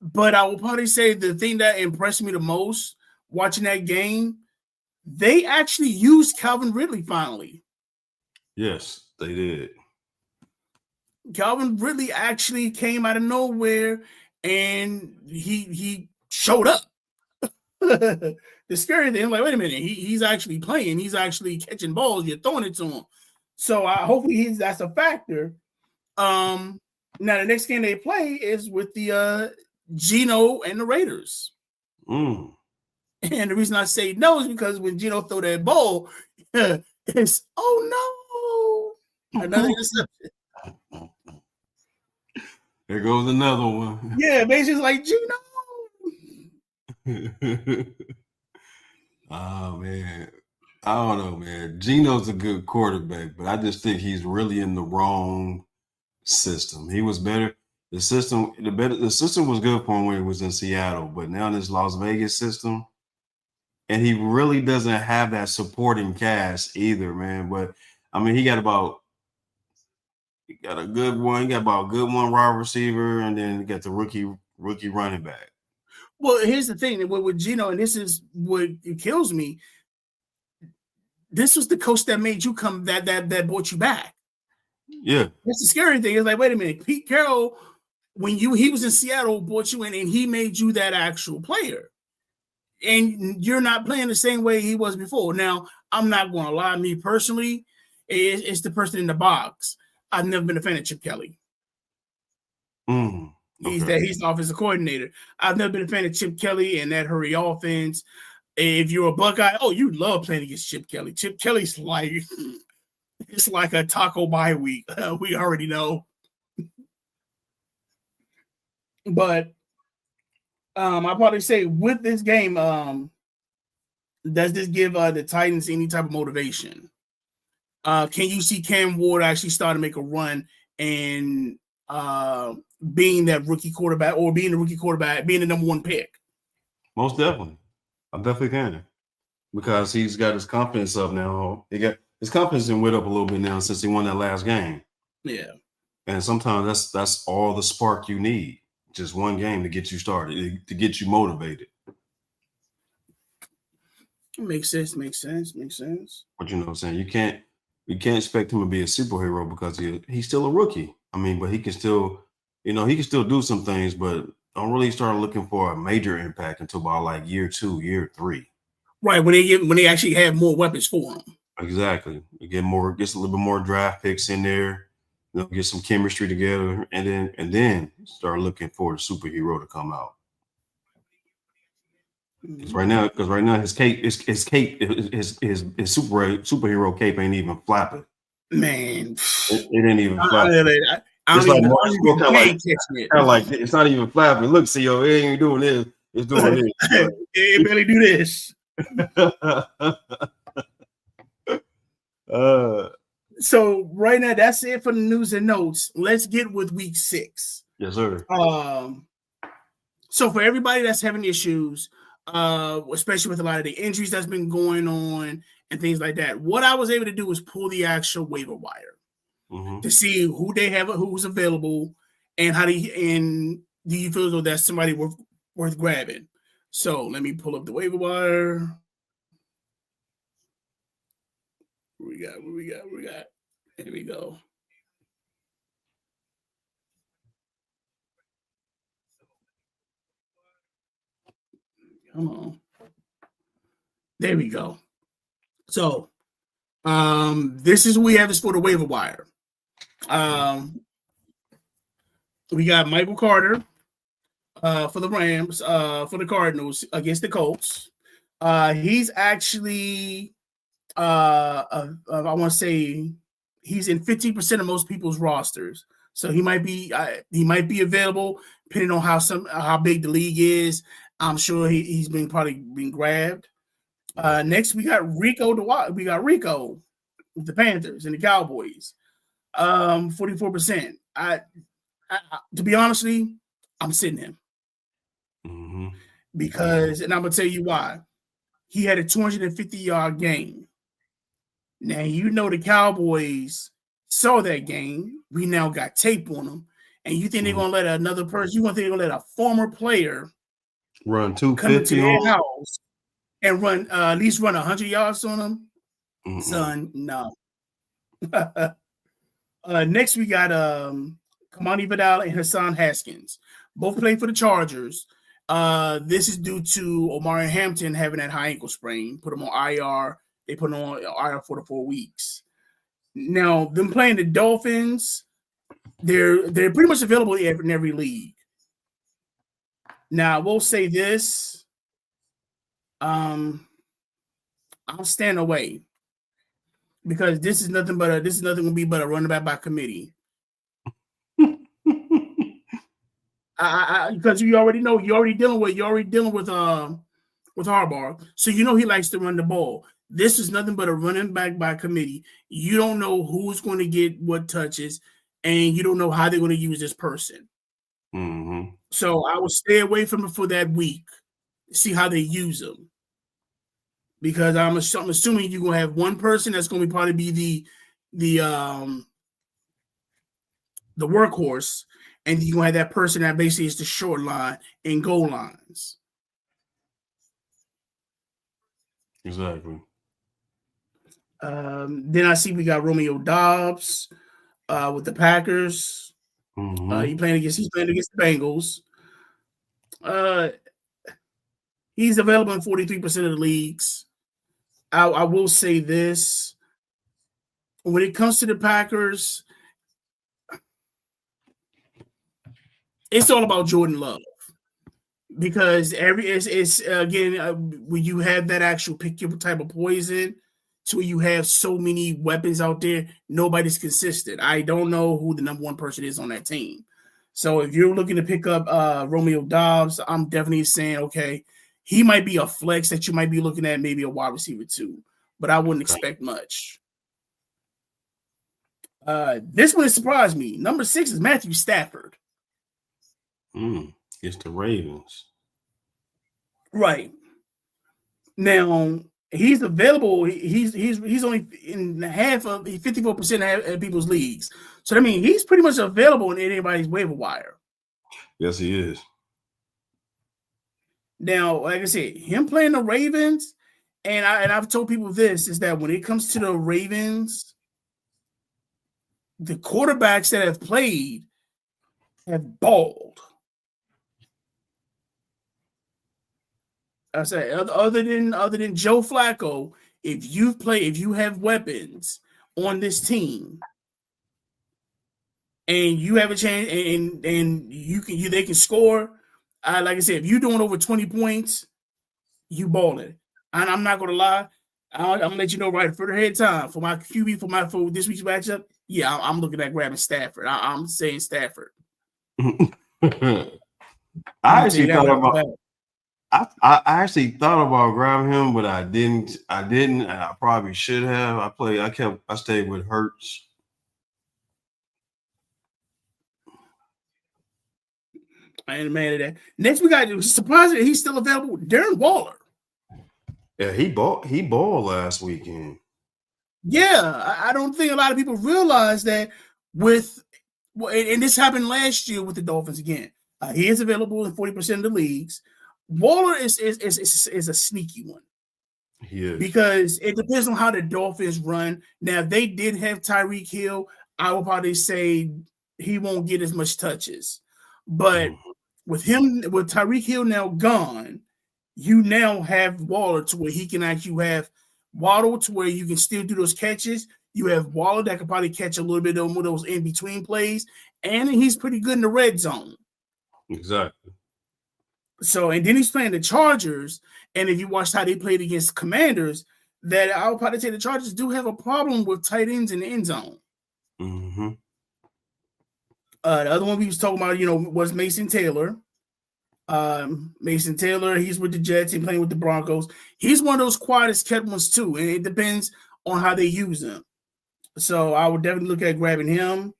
but I will probably say the thing that impressed me the most watching that game, they actually used Calvin Ridley finally. Yes, they did. Calvin Ridley actually came out of nowhere and he showed up. The scary thing, I'm like, wait a minute, he's actually playing, he's actually catching balls, you're throwing it to him. So hopefully that's a factor. Now the next game they play is with the Geno and the Raiders. And the reason I say no is because when Geno throw that ball, it's another interception. There goes another one. Yeah, basically like Geno. Oh man, I don't know, man. Geno's a good quarterback, but I just think he's really in the wrong system. He was better. The system was good for him when he was in Seattle, but now this Las Vegas system, and he really doesn't have that supporting cast either, man. But I mean, he got a good one. He got about a good one wide receiver, and then he got the rookie running back. Well, here's the thing with Gino, and this is what kills me. This was the coach that made you come, that brought you back. Yeah, that's the scary thing. It's like, wait a minute, Pete Carroll, when he was in Seattle, brought you in, and he made you that actual player, and you're not playing the same way he was before. Now, I'm not going to lie, me personally, it's the person in the box. I've never been a fan of Chip Kelly. Okay. He's the offensive coordinator. I've never been a fan of Chip Kelly and that hurry offense. If you're a Buckeye, you love playing against Chip Kelly. Chip Kelly's like, it's like a taco bye week. We already know. But I'll probably say with this game, does this give the Titans any type of motivation? Can you see Cam Ward actually start to make a run and being that rookie quarterback, or being the rookie quarterback, being the number one pick? Most definitely. I definitely can, because he's got his confidence up now. He got his confidence went up a little bit now since he won that last game. Yeah. And sometimes that's all the spark you need. Just one game to get you started, to get you motivated. Makes sense. But you know what I'm saying? You can't expect him to be a superhero because he's still a rookie. I mean, but he can still, he can still do some things, but don't really start looking for a major impact until about like year 2, year 3. Right, when they actually have more weapons for him. Exactly. You gets a little bit more draft picks in there, get some chemistry together, and then start looking for the superhero to come out. Because right now his superhero cape ain't even flapping. Man, it ain't even flapping. It's like it's not even flapping. Look, CEO, it ain't doing this. It's doing this. It barely do this. So right now, that's it for the news and notes. Let's get with week 6. Yes, sir. So for everybody that's having issues, especially with a lot of the injuries that's been going on and things like that, what I was able to do was pull the actual waiver wire to see who they have, who's available, and do you feel as though that's somebody worth grabbing. So let me pull up the waiver wire. What we got? Here we go. Come on. There we go. So, this is what we have is for the waiver wire. We got Michael Carter for the Rams, for the Cardinals against the Colts. He's actually, I want to say, he's in 15% of most people's rosters. So he might be available depending on how big the league is. I'm sure he's probably been grabbed. Next, we got Rico. We got Rico with the Panthers and the Cowboys. 44%. To be honest with you, I'm sitting him because, and I'm gonna tell you why. He had a 250-yard game. Now the Cowboys saw that game. We now got tape on them, and you think they're gonna let another person? You want to think they're gonna let a former player run 250 come into their house and run at least run 100 yards on them? Son, no. Next, we got Kamani Vidal and Hassan Haskins. Both play for the Chargers. This is due to Omari Hampton having that high ankle sprain. Put him on IR. They put him on IR for the 4 weeks. Now, them playing the Dolphins, they're pretty much available in every league. Now, I will say this. I'll stand away because this is nothing going to be but a running back by committee. Because you're already dealing with Harbaugh, so he likes to run the ball. This is nothing but a running back by committee. You don't know who's going to get what touches, and you don't know how they're going to use this person. So I will stay away from it for that week, see how they use them. because I'm assuming you're gonna have one person that's gonna probably be the workhorse, and you're gonna have that person that basically is the short line and goal lines. Exactly. Then I see we got Romeo Dobbs with the Packers. Mm-hmm. He's playing against the Bengals. He's available in 43% of the leagues. I will say this. When it comes to the Packers, it's all about Jordan Love. Because it's again when you have that actual pick your type of poison, to where you have so many weapons out there, nobody's consistent. I don't know who the number one person is on that team. So if you're looking to pick up Romeo Dobbs, I'm definitely saying, okay, he might be a flex that you might be looking at, maybe a wide receiver too, but I wouldn't expect much. This one has surprised me. Number 6 is Matthew Stafford. It's the Ravens. Right. Now, he's available. He's only in half of 54% of people's leagues. So I mean, he's pretty much available in anybody's waiver wire. Yes, he is. Now, like I said, him playing the Ravens, and I've told people this is that when it comes to the Ravens, the quarterbacks that have played have balled. I say other than Joe Flacco, if you have weapons on this team, and you have a chance, and they can score. Like I said, if you're doing over 20 points, you balling. And I'm not gonna lie, I'm gonna let you know right for the head time for my QB for this week's matchup. Yeah, I'm looking at grabbing Stafford. I'm saying Stafford. I actually thought about grabbing him, but I didn't, and I probably should have. I stayed with Hurts. I ain't mad at that. Next, we got surprisingly he's still available. Darren Waller. Yeah, he balled last weekend. Yeah, I don't think a lot of people realize that and this happened last year with the Dolphins again. He is available in 40% of the leagues. Waller is a sneaky one. He is. Because it depends on how the Dolphins run. Now, if they did have Tyreek Hill, I would probably say he won't get as much touches. But with Tyreek Hill now gone, you now have Waller to where he can actually have Waddle to where you can still do those catches. You have Waller that can probably catch a little bit of those in-between plays, and he's pretty good in the red zone. Exactly. So, and then he's playing the Chargers, and if you watched how they played against Commanders, that I would probably say the Chargers do have a problem with tight ends in the end zone. Mm-hmm. The other one we was talking about, was Mason Taylor. Mason Taylor, he's with the Jets and playing with the Broncos. He's one of those quietest kept ones too, and it depends on how they use him. So I would definitely look at grabbing him.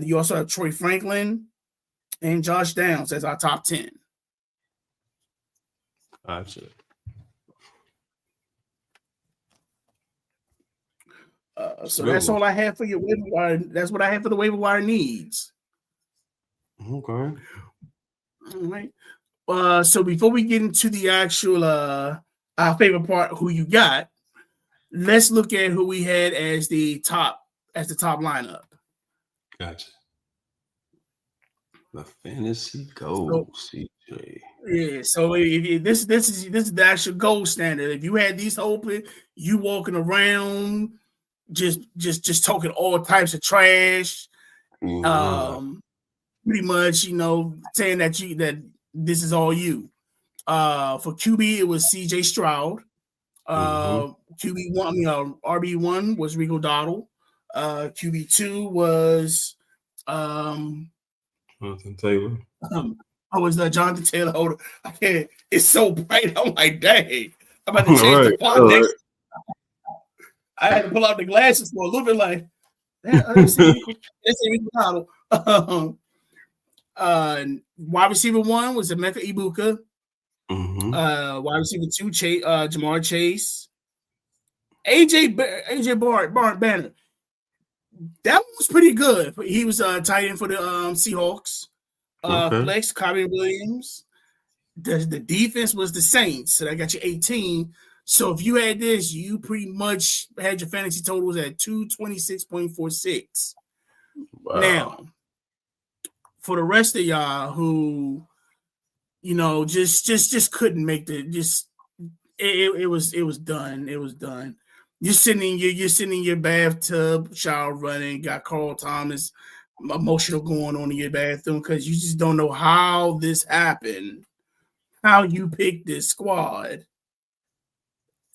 You also have Troy Franklin and Josh Downs as our top 10. Gotcha. So that's all I have for your waiver wire. That's what I have for the waiver wire needs. Okay. All right. So before we get into the actual our favorite part, who you got, let's look at who we had as the top lineup. Gotcha. The fantasy gold, CJ. Yeah, so if this is the actual gold standard. If you had these open, you walking around just talking all types of trash, pretty much, saying that this is all you. For QB, it was CJ Stroud. QB1, RB1 was Rico Dowdle. QB2 was Jonathan Taylor. I was Jonathan Taylor. Hold on. It's so bright. I'm like, dang. I'm about to change the font next. I had to pull out the glasses for a little bit like, let's see Rico Dowdle. Wide receiver 1 was Emeka Ibuka. Wide receiver 2, Jamar Chase. AJ Banner. That one was pretty good. He was tight end for the Seahawks. Flex, Kyrie Williams. The defense was the Saints, so that got you 18. So if you had this, you pretty much had your fantasy totals at 226.46. Wow. Now, for the rest of y'all who, just couldn't make it was done. It was done. You're sitting in your bathtub, shower running, got Carl Thomas emotional going on in your bathroom because you just don't know how this happened, how you picked this squad.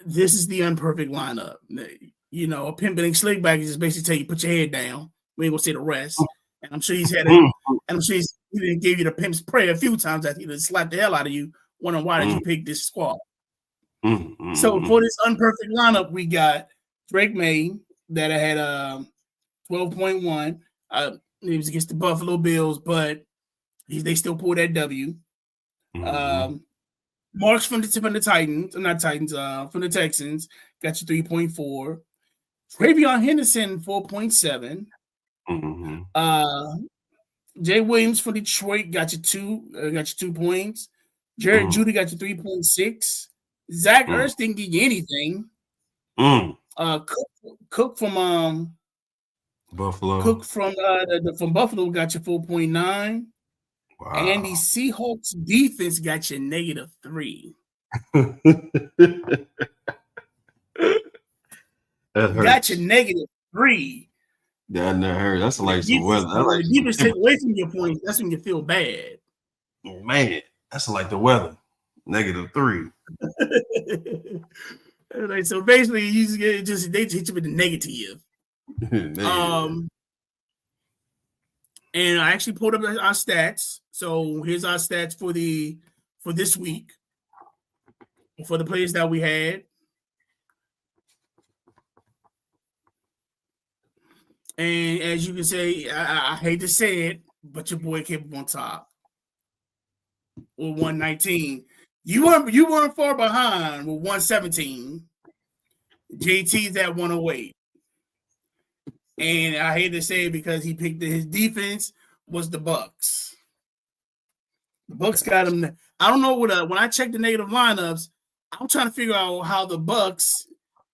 This is the unperfect lineup. A pimping slick back is just basically tell you put your head down. We ain't gonna say the rest. And I'm sure he's had it. And I'm sure he gave you the pimp's prayer a few times after he slapped the hell out of you. Wondering why did you pick this squad? So for this unperfect lineup, we got Drake May that had 12.1. It was against the Buffalo Bills, but they still pulled that W. Marks from the Titans, not Titans, from the Texans, got you 3.4. Travion Henderson, 4.7. Jay Williams from Detroit got you 2 points. Jared Judy got you 3.6. Zach Ertz didn't give you anything. Cook from Buffalo. Cook from Buffalo got you 4.9. Wow. And the Seahawks defense got you -3. That hurts. Got you -3. That hurts. That's like some weather. Like you just take away from your points. That's when you feel bad. Oh, man, that's like the weather. -3. Like, so basically, they hit you with the negative. And I actually pulled up our stats. So here's our stats for this week for the players that we had. And as you can say, I hate to say it, but your boy came up on top with 119. You weren't far behind with 117. JT's at 108. And I hate to say it because he picked his defense was the Bucks. The Bucks got him. I don't know when I checked the negative lineups, I'm trying to figure out how the Bucks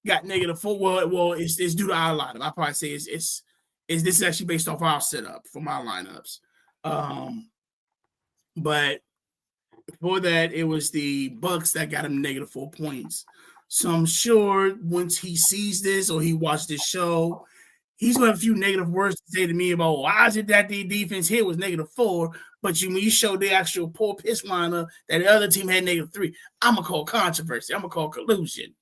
got -4. Well, it's due to our lineup. I probably say this is actually based off our setup for my lineups. But for that, it was the Bucks that got him -4 points. So I'm sure once he sees this or he watched this show, he's going to have a few negative words to say to me about why is it that the defense here was -4, but when you show the actual poor piss lineup that the other team had -3, I'm going to call controversy. I'm going to call collusion.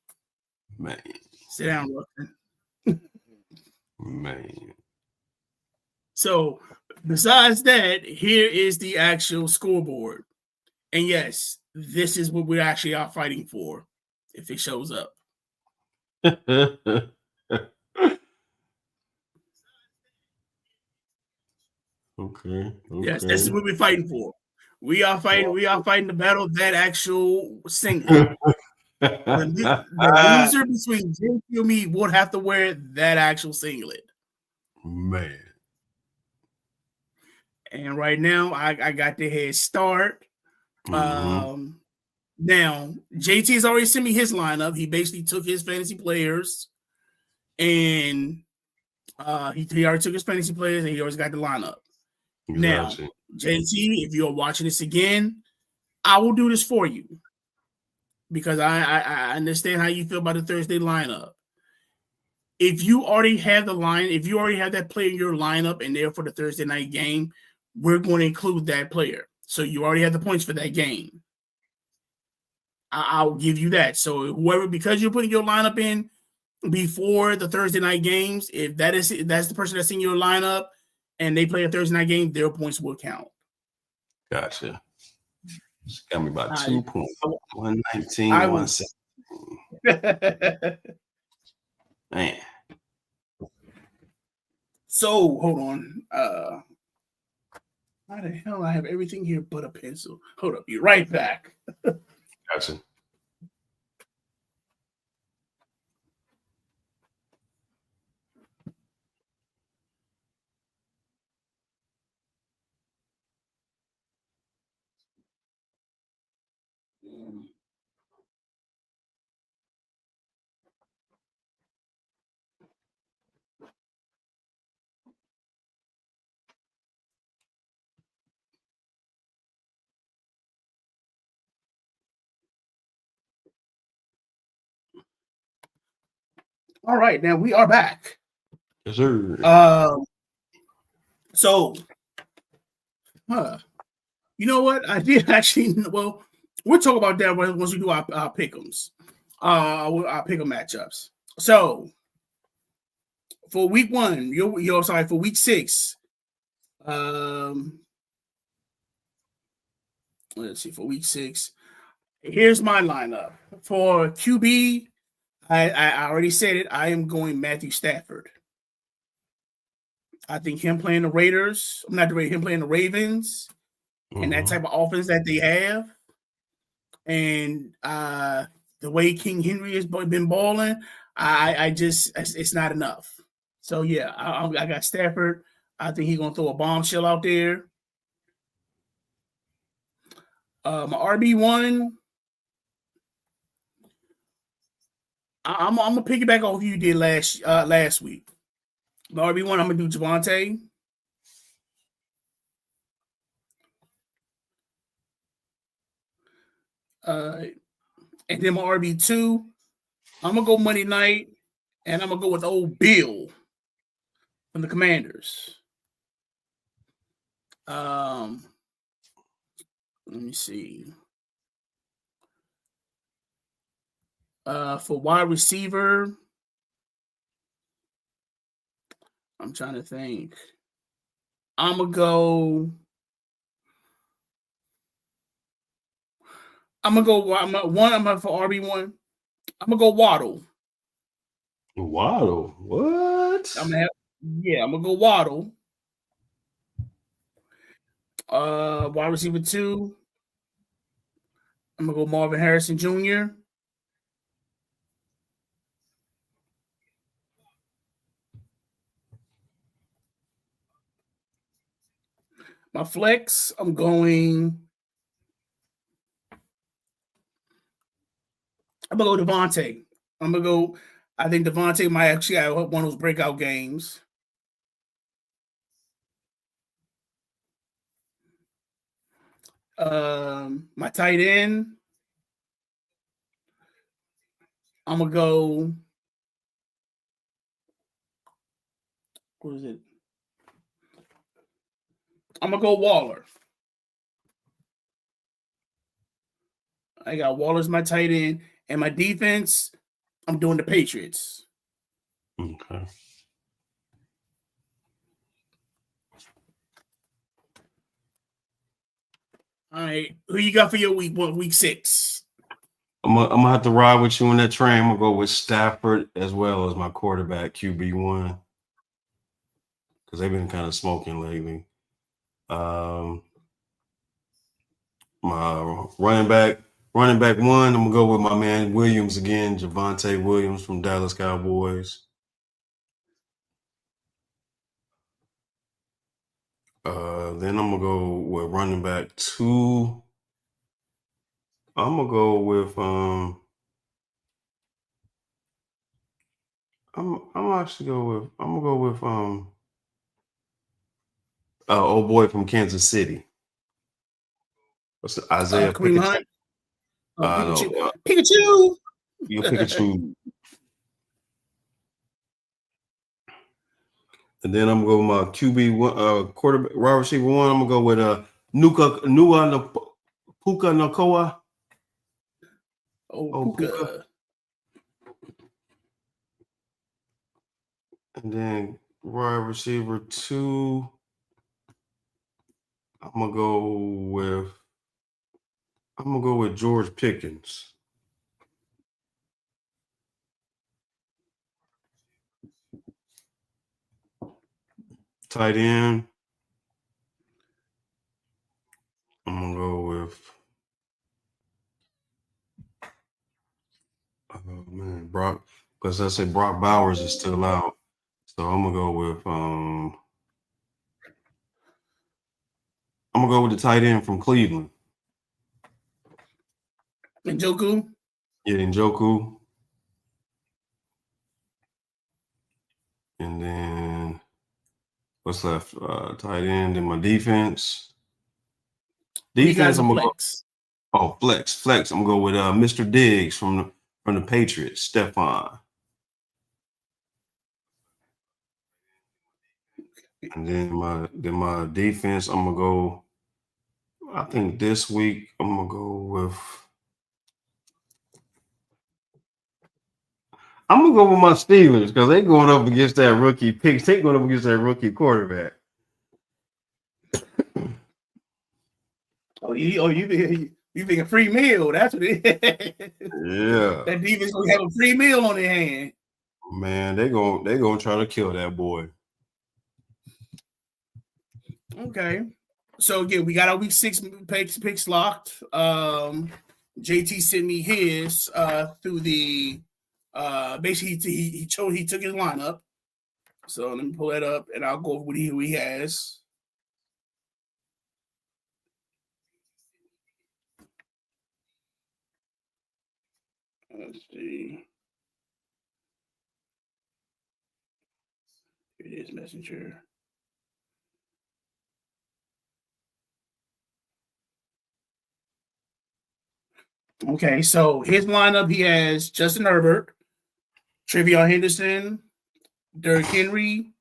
Man. Sit down, Ruffin. Man. So besides that, here is the actual scoreboard. And yes, this is what we actually are fighting for if it shows up. Okay. Yes, this is what we're fighting for. We are fighting the battle of that actual singlet. the loser between JP and me would have to wear that actual singlet. Man. And right now, I got the head start. Now, JT's already sent me his lineup. He basically took his fantasy players, and he already took his fantasy players, and he always got the lineup. Now, JT, if you're watching this again, I will do this for you because I understand how you feel about the Thursday lineup. If you already have that player in your lineup and there for the Thursday night game, we're going to include that player. So you already have the points for that game. I'll give you that. So because you're putting your lineup in before the Thursday night games, if that's the person that's in your lineup and they play a Thursday night game, their points will count. Gotcha. It's got me about 2 points. 119, 117. Man. So hold on. How the hell I have everything here but a pencil? Hold up, you're right back. Gotcha. All right, now we are back. Yes, sir. So, you know what? I did actually. Well, we'll talk about that once we do our pick'ems, our pick'em matchups. So, for week one, you're sorry for week 6. Let's see for week 6. Here's my lineup for QB. I already said it. I am going Matthew Stafford. I think him playing the Raiders, I'm not the Raiders, him playing the Ravens, and that type of offense that they have, and the way King Henry has been balling, I just it's not enough. So yeah, I got Stafford. I think he's gonna throw a bombshell out there. My RB1, I'm gonna piggyback off you did last week. My RB1, I'm gonna do Javonte. And then my RB2, I'm gonna go Monday night, and I'm gonna go with old Bill from the Commanders. Let me see. For wide receiver, I'm trying to think. I'm gonna go. I'm gonna for RB1. I'm gonna go Waddle. Waddle. What? I'm gonna go Waddle. Wide receiver 2. I'm gonna go Marvin Harrison Jr. My flex, I'm gonna go Devontae. I'm gonna go. I think Devontae might actually have one of those breakout games. My tight end, I'm gonna go. What is it? I'm gonna go Waller. I got Waller's my tight end, and my defense, I'm doing the Patriots. Okay. All right, who you got for your week 6? I'm gonna have to ride with you on that train. I'm gonna go with Stafford as well as my quarterback QB1 because they've been kind of smoking lately. My running back 1, I'm gonna go with my man Williams again, Javonte Williams from Dallas Cowboys. Then I'm gonna go with running back 2. I'm gonna go with I'm actually I'm gonna go with old boy from Kansas City. What's the, Isaiah Kareem Pikachu? Hunt. Oh, Pikachu. No, Pikachu. you Pikachu. And then I'm gonna go with my QB quarterback wide receiver 1. I'm gonna go with Puka Nakoa. Puka. And then wide receiver 2. I'm gonna go with George Pickens. Tight end. I'm gonna go with Brock, because I said Brock Bowers is still out. So I'm gonna go with the tight end from Cleveland. Njoku? Yeah, Njoku. And then what's left? Tight end in my defense. Defense, I'm gonna flex? Flex. I'm gonna go with Mr. Diggs from the Patriots, Stephon. And then my defense, I'm gonna go. I think this week I'm gonna go with. I'm gonna go with my Steelers because they going up against that rookie pick. They going up against that rookie quarterback. You think a free meal? That's what it is. Yeah. That defense gonna have a free meal on their hand. Man, they gonna try to kill that boy. Okay. So again, we got our week 6 picks locked. JT sent me his through the basically he took his lineup. So let me pull that up and I'll go over what he has. Let's see. Here it is, Messenger. Okay, so his lineup, he has Justin Herbert, Trevion Henderson, Derrick Henry,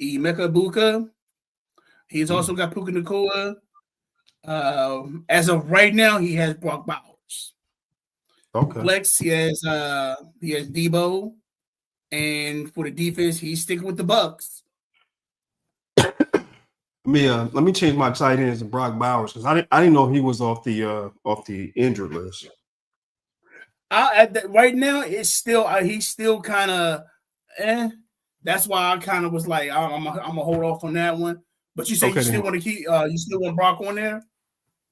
Emeka Buka. He's also got Puka Nacua. As of right now, he has Brock Bowers. Okay. Flex, he has Debo, and for the defense, he's sticking with the Bucks. Let me change my tight ends to Brock Bowers because I didn't know he was off the injured list. Right now, it's still he's still kind of That's why I kind of was like, I'm gonna hold off on that one. But you say you still want to keep you still want Brock on there?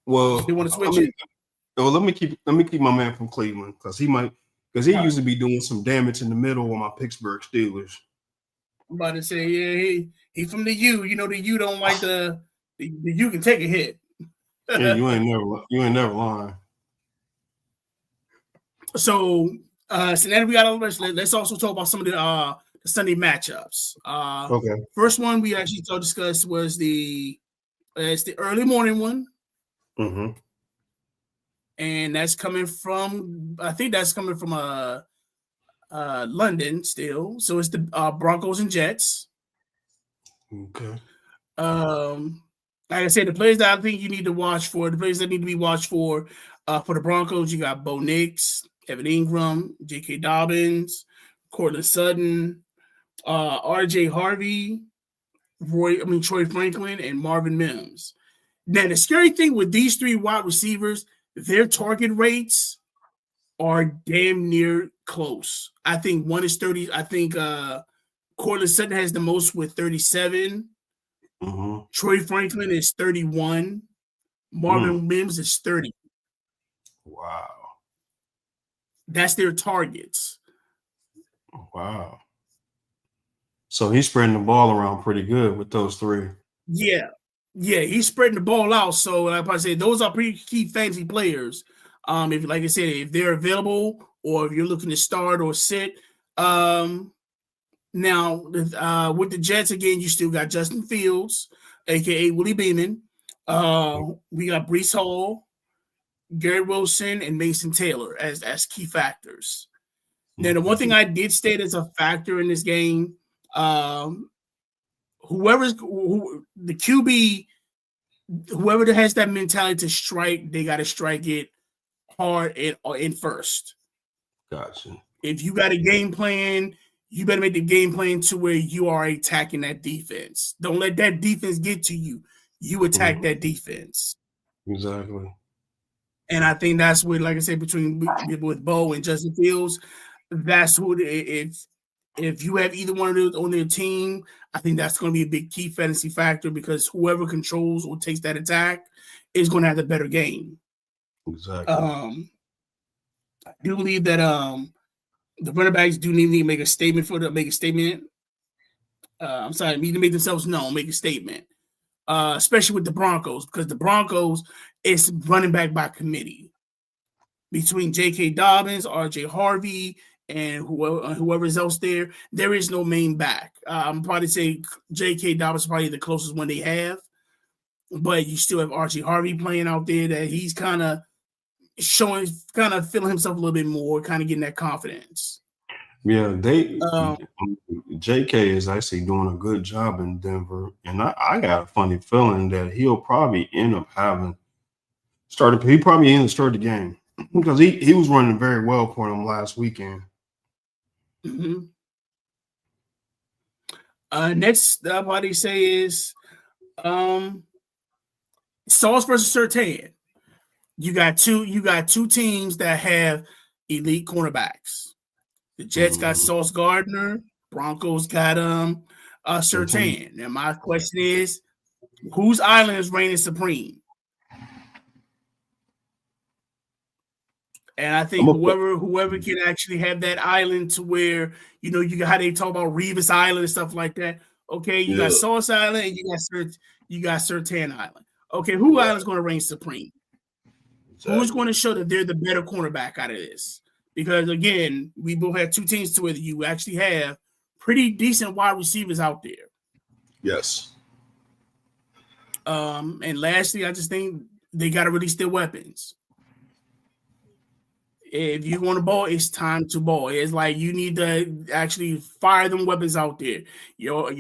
Well, you still want to switch it? Well, let me keep my man from Cleveland because he usually be doing some damage in the middle with my Pittsburgh Steelers. I'm about to say, yeah, he from the U. You know, the U don't like the U can take a hit. Yeah, you ain't never lying. So then we got let's also talk about some of the Sunday matchups. Okay. First one we actually discussed was it's the early morning one. Mm-hmm. And that's coming from London still. So it's the Broncos and Jets. Okay. Like I said, the players that I think you need to watch for, the players that need to be watched for the Broncos, you got Bo Nix, Evan Ingram, J.K. Dobbins, Cortland Sutton, R.J. Harvey, Troy Franklin, and Marvin Mims. Now, the scary thing with these 3 wide receivers, their target rates are damn near close. I think one is 30. I think Cortland Sutton has the most with 37. Mm-hmm. Troy Franklin is 31. Marvin Mims is 30. Wow. That's their targets. Wow. So he's spreading the ball around pretty good with those 3. Yeah, he's spreading the ball out. So like I say, those are pretty key fantasy players. If, like I said, if they're available or if you're looking to start or sit. Now, with the Jets, again, you still got Justin Fields, a.k.a. Willie Beeman. We got Breece Hall, Garrett Wilson, and Mason Taylor as key factors. Now, the one thing I did state as a factor in this game, the QB, whoever has that mentality to strike, they got to strike it hard in first. Gotcha. If you got a game plan, you better make the game plan to where you are attacking that defense. Don't let that defense get to you. You attack that defense. Exactly. And I think that's what, like I said, with Bo and Justin Fields, that's who. If you have either one of those on their team, I think that's going to be a big key fantasy factor because whoever controls or takes that attack is going to have the better game. Exactly. I do believe that The running backs do need to make a statement I'm sorry, need to make themselves known, make a statement. Especially with the Broncos, because the Broncos is running back by committee between J.K. Dobbins, R.J. Harvey, and whoever's else there. There is no main back. I'm probably say J.K. Dobbins is probably the closest one they have, but you still have R.J. Harvey playing out there that he's kind of feeling himself a little bit more, kind of getting that confidence. Yeah, JK is actually doing a good job in Denver, and I got a funny feeling that he'll probably end up having started. He probably end up start the game because he was running very well for them last weekend. Mm-hmm. Next, what they say is Sauce versus Surtain. You got two teams that have elite cornerbacks. The Jets got Sauce Gardner. Broncos got Surtain. Now my question is, whose island is reigning supreme? And I think whoever can actually have that island to where, you know, you got how they talk about Revis Island and stuff like that. Okay, you got Sauce Island and you got Surtain Island. Okay, who island's going to reign supreme? Exactly. Who's going to show that they're the better cornerback out of this? Because again, we both have two teams to where you actually have pretty decent wide receivers out there. Yes. And lastly, I just think they got to release their weapons. If you want to ball, it's time to ball. It's like you need to actually fire them weapons out there. Your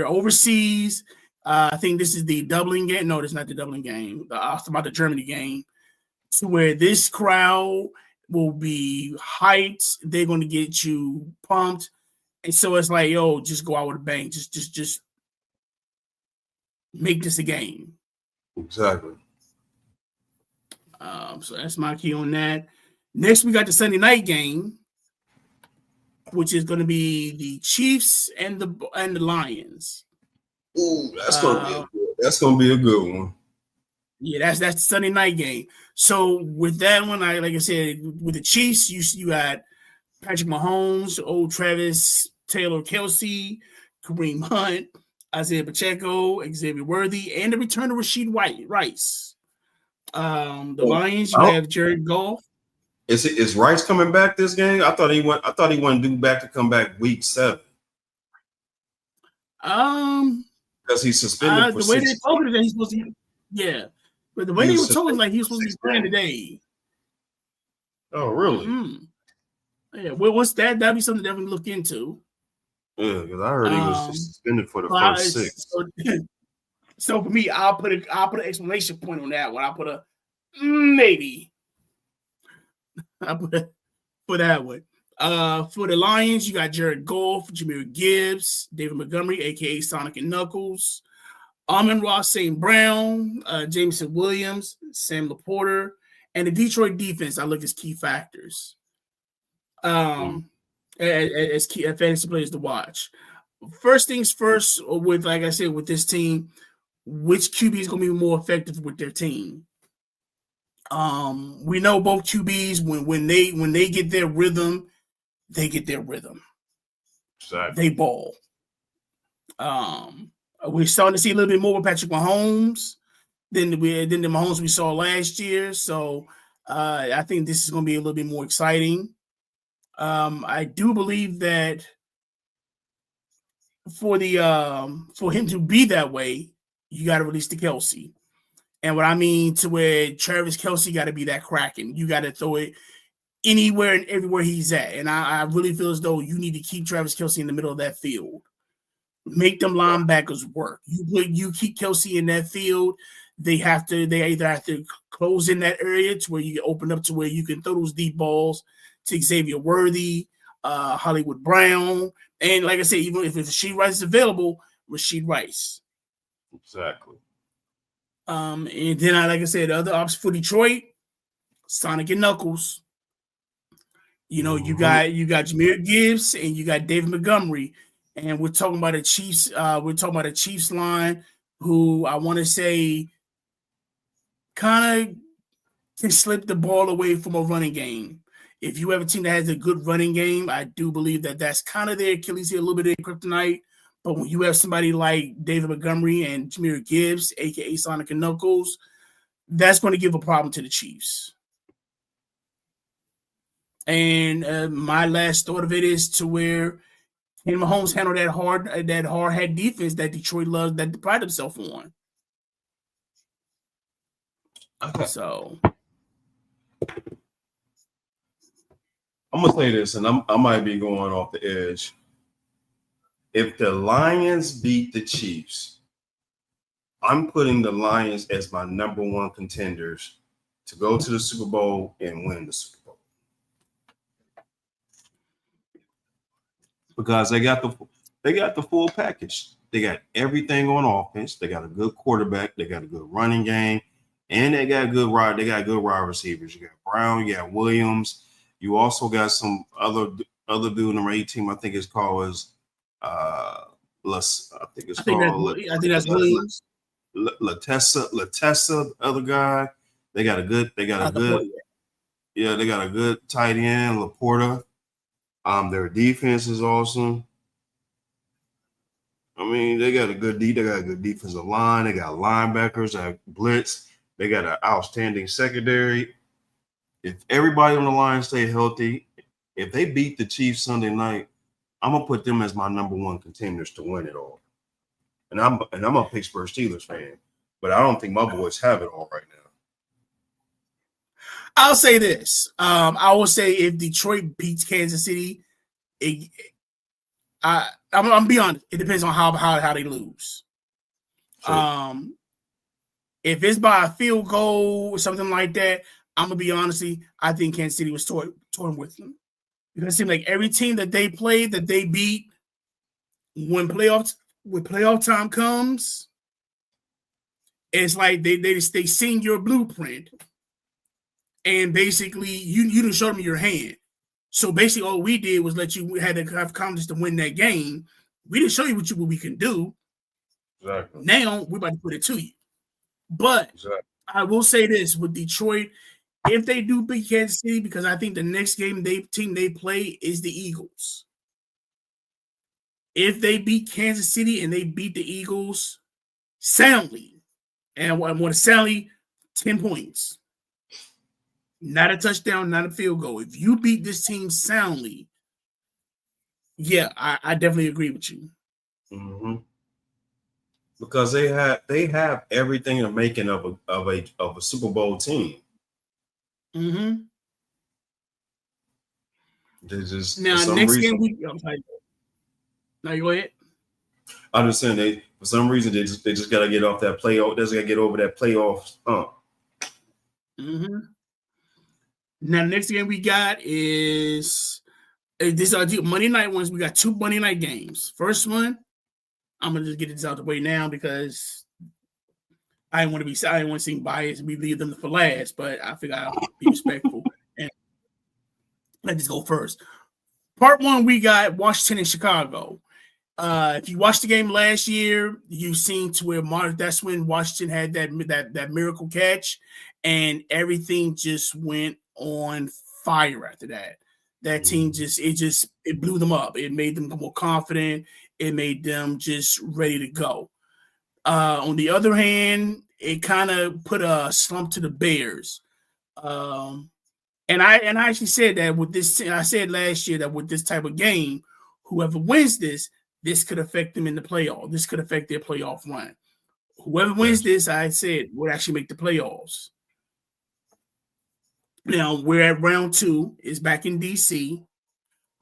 overseas. I think this is the doubling game. No, it's not the doubling game. I was about the Germany game, to where this crowd will be hyped. They're going to get you pumped, and so it's like, yo, just go out with a bang. Just make this a game. Exactly. So that's my key on that. Next, we got the Sunday night game, which is going to be the Chiefs and the Lions. Ooh, that's gonna be a good one. Yeah, that's the Sunday night game. So with that one, like I said, with the Chiefs, you got Patrick Mahomes, old Travis Taylor Kelce, Kareem Hunt, Isaiah Pacheco, Xavier Worthy, and the return of Rashid Rice. The Lions, you have Jared Goff. Is Rice coming back this game? I thought he wasn't due back to come back week 7. Because he's suspended for the way they told him that he's supposed to. Yeah, but the way they were told is like he was supposed to be playing today. Oh, really? Mm-hmm. Yeah. Well, what's that? That'd be something to definitely look into. Yeah, because I heard he was suspended for the first 6. So for me, I'll put an exclamation point on that one. I'll put a maybe. I put that one. For the Lions, you got Jared Goff, Jahmyr Gibbs, David Montgomery, aka Sonic and Knuckles, Amon-Ra St. Brown, Jameson Williams, Sam Laporta, and the Detroit defense. I look as key factors. As key fantasy players to watch. First things first, with like I said, with this team, which QB is going to be more effective with their team? We know both QBs when they get their rhythm, they get their rhythm. Exactly. They ball. We're starting to see a little bit more with Patrick Mahomes than the Mahomes we saw last year. So I think this is going to be a little bit more exciting. I do believe that for him to be that way, you got to release the Kelce. And what I mean to where Travis Kelce got to be that Kraken. You got to throw it anywhere and everywhere he's at. And I really feel as though you need to keep Travis Kelce in the middle of that field. Make them linebackers work. You keep Kelce in that field. They either have to close in that area to where you open up to where you can throw those deep balls to Xavier Worthy, Hollywood Brown, and like I said, even if Rashid Rice is available, Rashid Rice. Exactly. And then like I said, the other option for Detroit, Sonic and Knuckles. You know, you got Jahmyr Gibbs and you got David Montgomery, and we're talking about the Chiefs. We're talking about a Chiefs line who I want to say kind of can slip the ball away from a running game. If you have a team that has a good running game, I do believe that that's kind of their Achilles heel, a little bit of their kryptonite. But when you have somebody like David Montgomery and Jahmyr Gibbs, a.k.a. Sonic and Knuckles, that's going to give a problem to the Chiefs. And my last thought of it is to where Kenny Mahomes handled that hard head defense that Detroit loves, that they pride themselves on. So I'm gonna say this, and I might be going off the edge. If the Lions beat the Chiefs, I'm putting the Lions as my number one contenders to go to the Super Bowl and win the Super Bowl. Because they got the full package. They got everything on offense. They got a good quarterback. They got a good running game, and they got good wide receivers. You got Brown. You got Williams. You also got some other dude number 18. I think it's called I think that's Williams. Latessa, other guy. They got a good tight end, Laporta. Their defense is awesome. I mean, they got a good defensive line. They got linebackers, they have blitz. They got an outstanding secondary. If everybody on the line stay healthy, if they beat the Chiefs Sunday night, I'm gonna put them as my number one contenders to win it all. And I'm a Pittsburgh Steelers fan, but I don't think my boys have it all right now. I'll say this. I will say if Detroit beats Kansas City, I'm be honest. It depends on how they lose. Sure. If it's by a field goal or something like that, I'm gonna be honest. I think Kansas City was torn with them because it seemed like every team that they played that they beat, when playoff time comes, it's like they seen your blueprint, and basically you didn't show them your hand. So basically, all we did was let you had to have confidence to win that game. We didn't show you what we can do. Exactly. Now we're about to put it to you. But I will say this with Detroit, if they do beat Kansas City, because I think the next team they play is the Eagles. If they beat Kansas City and they beat the Eagles soundly, and I want to soundly 10 points. Not a touchdown, not a field goal. If you beat this team soundly, yeah, I definitely agree with you. Mm-hmm. Because they have everything to making of a Super Bowl team. Mm-hmm. They just now next game now you go ahead. I'm just saying for some reason they just got to get off that playoff. They just got to get over that playoff hump. Mm-hmm. Now next game we got is this Monday night ones. We got 2 Monday night games. First one, I'm gonna just get this out the way now because I didn't want to seem biased. We leave them for last, but I figure I'll be respectful and let this go first. Part 1, we got Washington and Chicago. If you watched the game last year, you've seen to where that's when Washington had that miracle catch, and everything just went on fire after that. That team it blew them up. It made them more confident. It made them just ready to go. On the other hand, it kind of put a slump to the Bears. And I actually said that with this, I said last year that with this type of game, whoever wins this could affect them in the playoff. This could affect their playoff run. Whoever wins this, I said, would actually make the playoffs. Now we're at round 2. It's back in DC.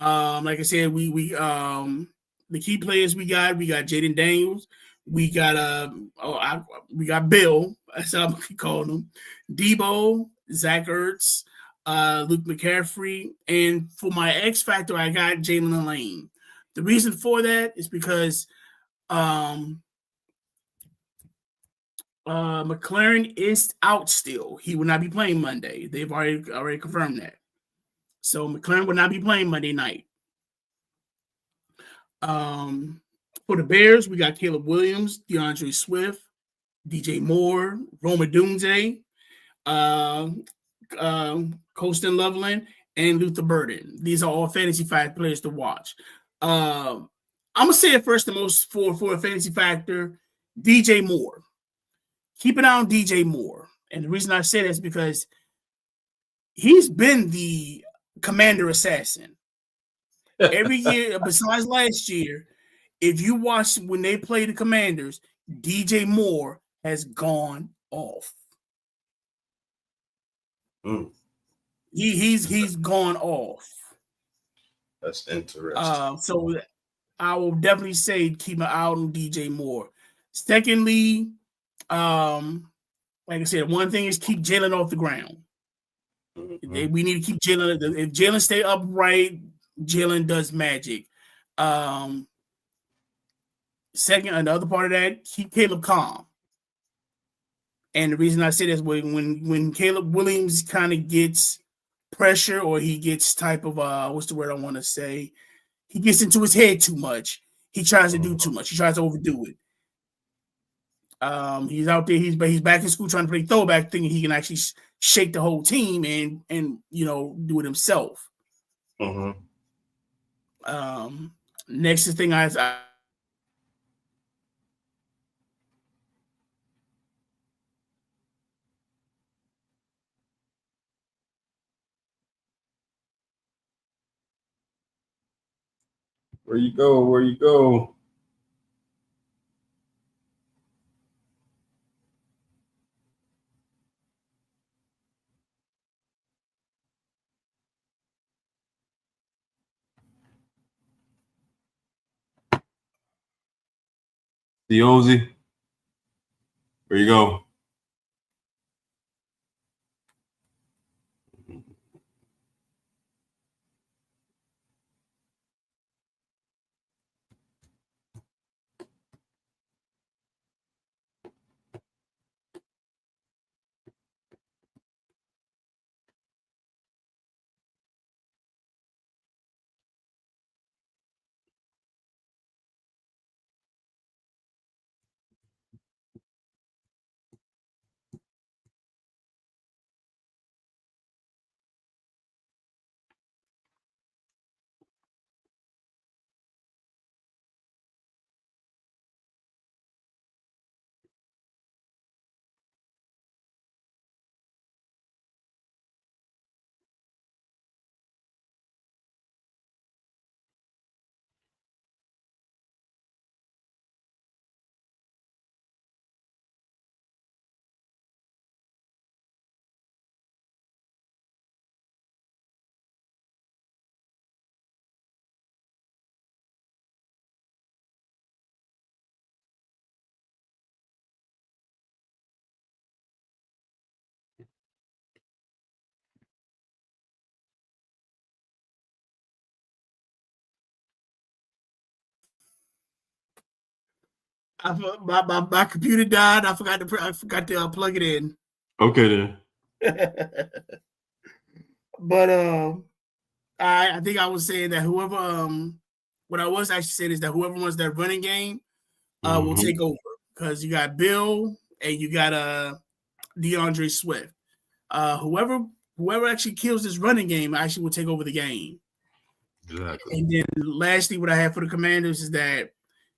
Like I said, we the key players we got Jaden Daniels, we got Bill, that's how I'm calling him, Debo, Zach Ertz, Luke McCaffrey, and for my X factor, I got Jalen Lane. The reason for that is because McLaren is out still. He will not be playing Monday. They've already confirmed that. So McLaren will not be playing Monday night. For the Bears, we got Caleb Williams, DeAndre Swift, DJ Moore, Roma Dunze, Colston Loveland, and Luther Burden. These are all fantasy fact players to watch. I'm gonna say it first, the most for a fantasy factor, DJ Moore. Keep an eye on DJ Moore, and the reason I say that is because he's been the commander assassin every year. Besides last year, if you watch when they play the Commanders, DJ Moore has gone off. He's gone off. That's interesting. So I will definitely say keep an eye on DJ Moore. Secondly, like I said, one thing is keep Jalen off the ground. We need to keep Jalen. If Jalen stay upright, Jalen does magic. Second, another part of that, keep Caleb calm. And the reason I say this, when Caleb Williams kind of gets pressure, or he gets type of what's the word I want to say? He gets into his head too much. He tries to do too much. He tries to overdo it. He's out there. He's back in school trying to play throwback, thinking he can actually shake the whole team and do it himself. Next thing I Where you go? Where you go? The Ozzy. Where you go? my computer died. I forgot to plug it in. Okay then. But I think I was saying that whoever what I was actually saying is that whoever wants that running game will take over, because you got Bill and you got DeAndre Swift. Whoever actually kills this running game actually will take over the game. Exactly. And then lastly, what I have for the Commanders is that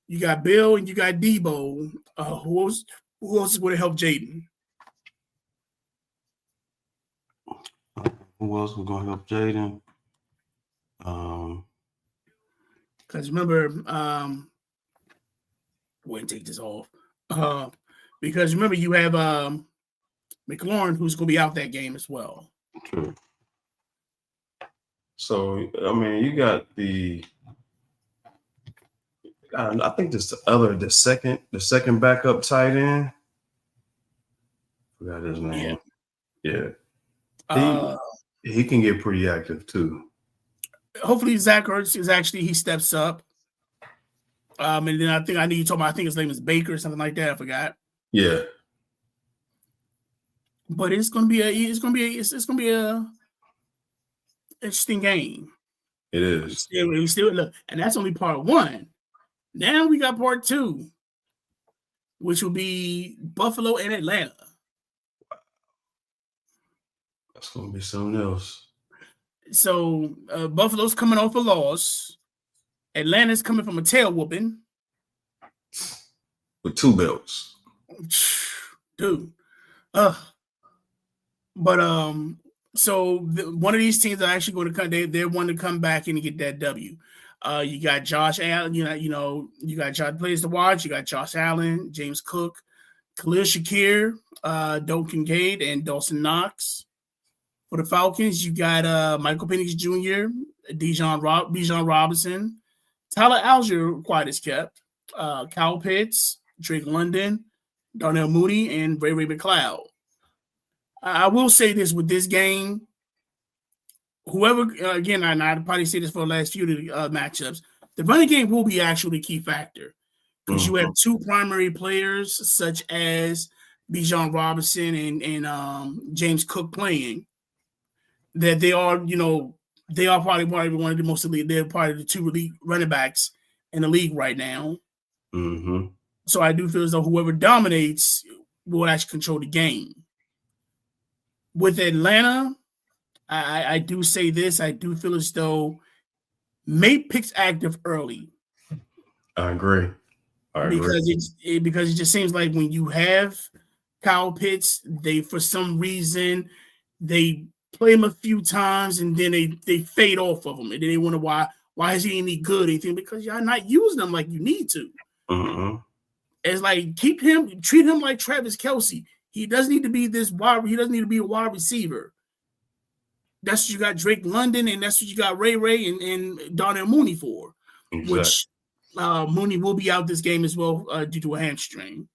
you got Bill and you got Debo. Who else is going to help Jaden? Who else was going to help Jaden? Because remember, go ahead and take this off. Because remember, you have McLaurin, who's going to be out that game as well. True. So I mean, you got I think the second backup tight end. Forgot his name. Yeah. He can get pretty active too. Hopefully, Zach Ertz he steps up. And then I think I knew you talking about. I think his name is Baker or something like that. I forgot. Yeah. But it's gonna be a interesting game. It is. We still look, and that's only part one. Now we got part two, which will be Buffalo and Atlanta. That's gonna be something else. So Buffalo's coming off a loss. Atlanta's coming from a tail whooping with 2 belts. Dude. But so one of these teams are actually going to come. They're one to come back and get that W. You got Josh Allen. You got Josh plays to watch. You got Josh Allen, James Cook, Khalil Shakir, Dalton Kincaid, and Dawson Knox. For the Falcons, you got Michael Penix Jr., Bijan Robinson, Tyler Algier, quiet as kept, Kyle Pitts, Drake London, Darnell Mooney, and Ray McLeod. I will say this with this game, whoever, again, I'd probably say this for the last few matchups, the running game will be actually the key factor because you have 2 primary players such as Bijan Robinson and James Cook playing that they are probably one of the most elite. They're part of the 2 elite running backs in the league right now. Mm-hmm. So I do feel as though whoever dominates will actually control the game. With Atlanta, I do say this. I do feel as though make picks active early. I agree. Because it just seems like when you have Kyle Pitts, they for some reason they play him a few times and then they fade off of him, and then they wonder why is he any good? Anything because y'all not using them like you need to. Mm-hmm. It's like treat him like Travis Kelce. He doesn't need to be he doesn't need to be a wide receiver. That's what you got Drake London, and that's what you got Ray and Darnell Mooney for. Exactly. Which Mooney will be out this game as well due to a hamstring.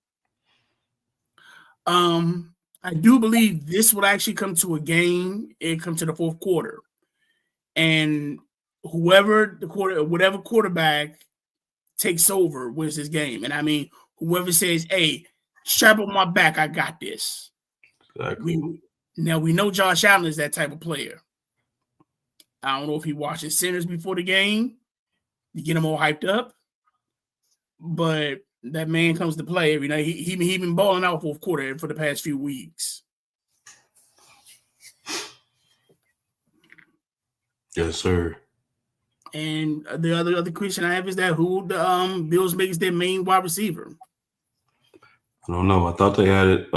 I do believe this will actually come to a game. It comes to the 4th quarter, and whatever quarterback takes over wins this game. And I mean, whoever says, "Hey, strap on my back, I got this." Exactly. We know Josh Allen is that type of player. I don't know if he watches centers before the game to get him all hyped up, but that man comes to play every night. He been balling out 4th quarter for the past few weeks. Yes, sir. And the other question I have is that who the Bills makes their main wide receiver. I don't know. I thought they had it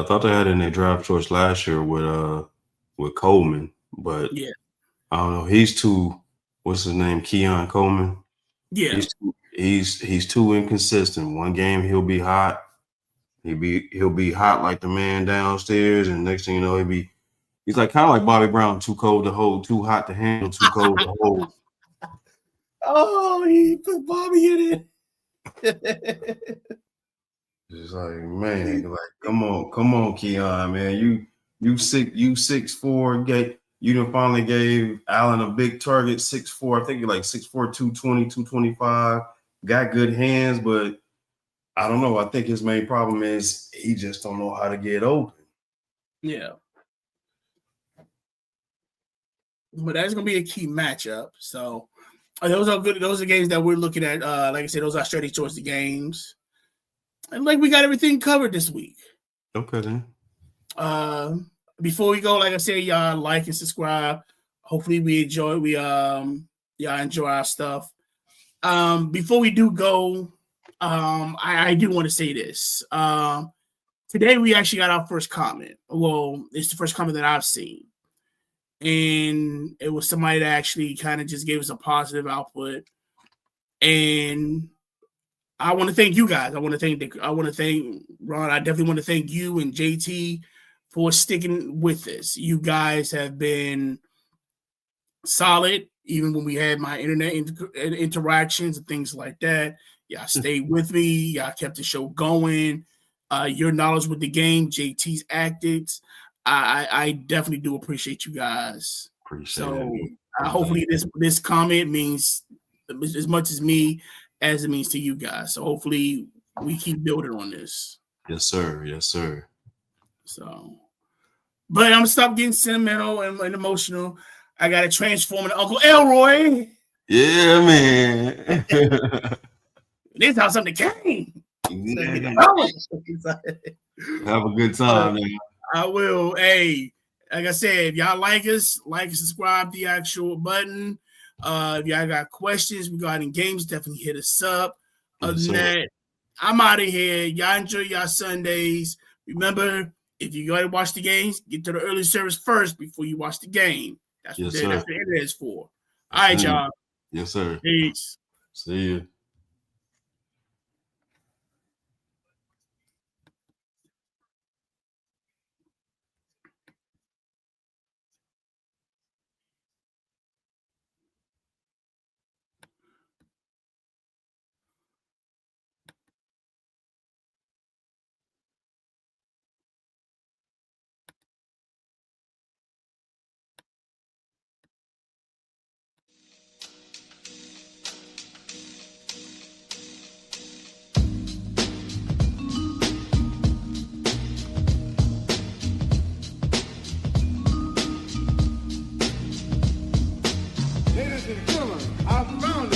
in their draft choice last year with Coleman, but yeah, I don't know. He's too. What's his name? Keon Coleman. Yeah, he's too inconsistent. One game he'll be hot. He'll be hot like the man downstairs, and next thing you know, he's like kind of like Bobby Brown, too cold to hold, too hot to handle, too cold to hold. Oh, he put Bobby in it. It's like, man, like come on, Keon, man. You 6'4", you done finally gave Allen a big target, 6'4". I think you're like 6'4", 220, 225. Got good hands, but I don't know. I think his main problem is he just don't know how to get open. Yeah. But that's going to be a key matchup. So those are good. Those are games that we're looking at. Like I said, those are strategy choice of games. And like we got everything covered this week. Okay, then. Before we go, like I said, y'all like and subscribe. Hopefully y'all enjoy our stuff. Before we do go, I do want to say this. Today we actually got our first comment. Well, it's the first comment that I've seen. And it was somebody that actually kind of just gave us a positive output. And I want to thank you guys. I want to thank Ron. I definitely want to thank you and JT for sticking with this. You guys have been solid, even when we had my internet interactions and things like that. Y'all stayed with me. Y'all kept the show going. Your knowledge with the game, JT's tactics. I definitely do appreciate you guys. Appreciate it. Hopefully this comment means as much as me as it means to you guys. So hopefully we keep building on this. Yes, sir. Yes, sir. So, but I'm gonna stop getting sentimental and emotional. I gotta transform into Uncle Elroy. Yeah, man. This is how something came. Yeah. Have a good time, man. I will. Hey, Like I said, if y'all like us, like and subscribe, the actual button. If y'all got questions regarding games, definitely hit us up. Other than that, I'm out of here. Y'all enjoy y'all Sundays. Remember, if you go to watch the games, get to the early service first before you watch the game. That's what the internet is for. All right, y'all. Yes, sir. Peace. See you. Ladies and gentlemen, I found it.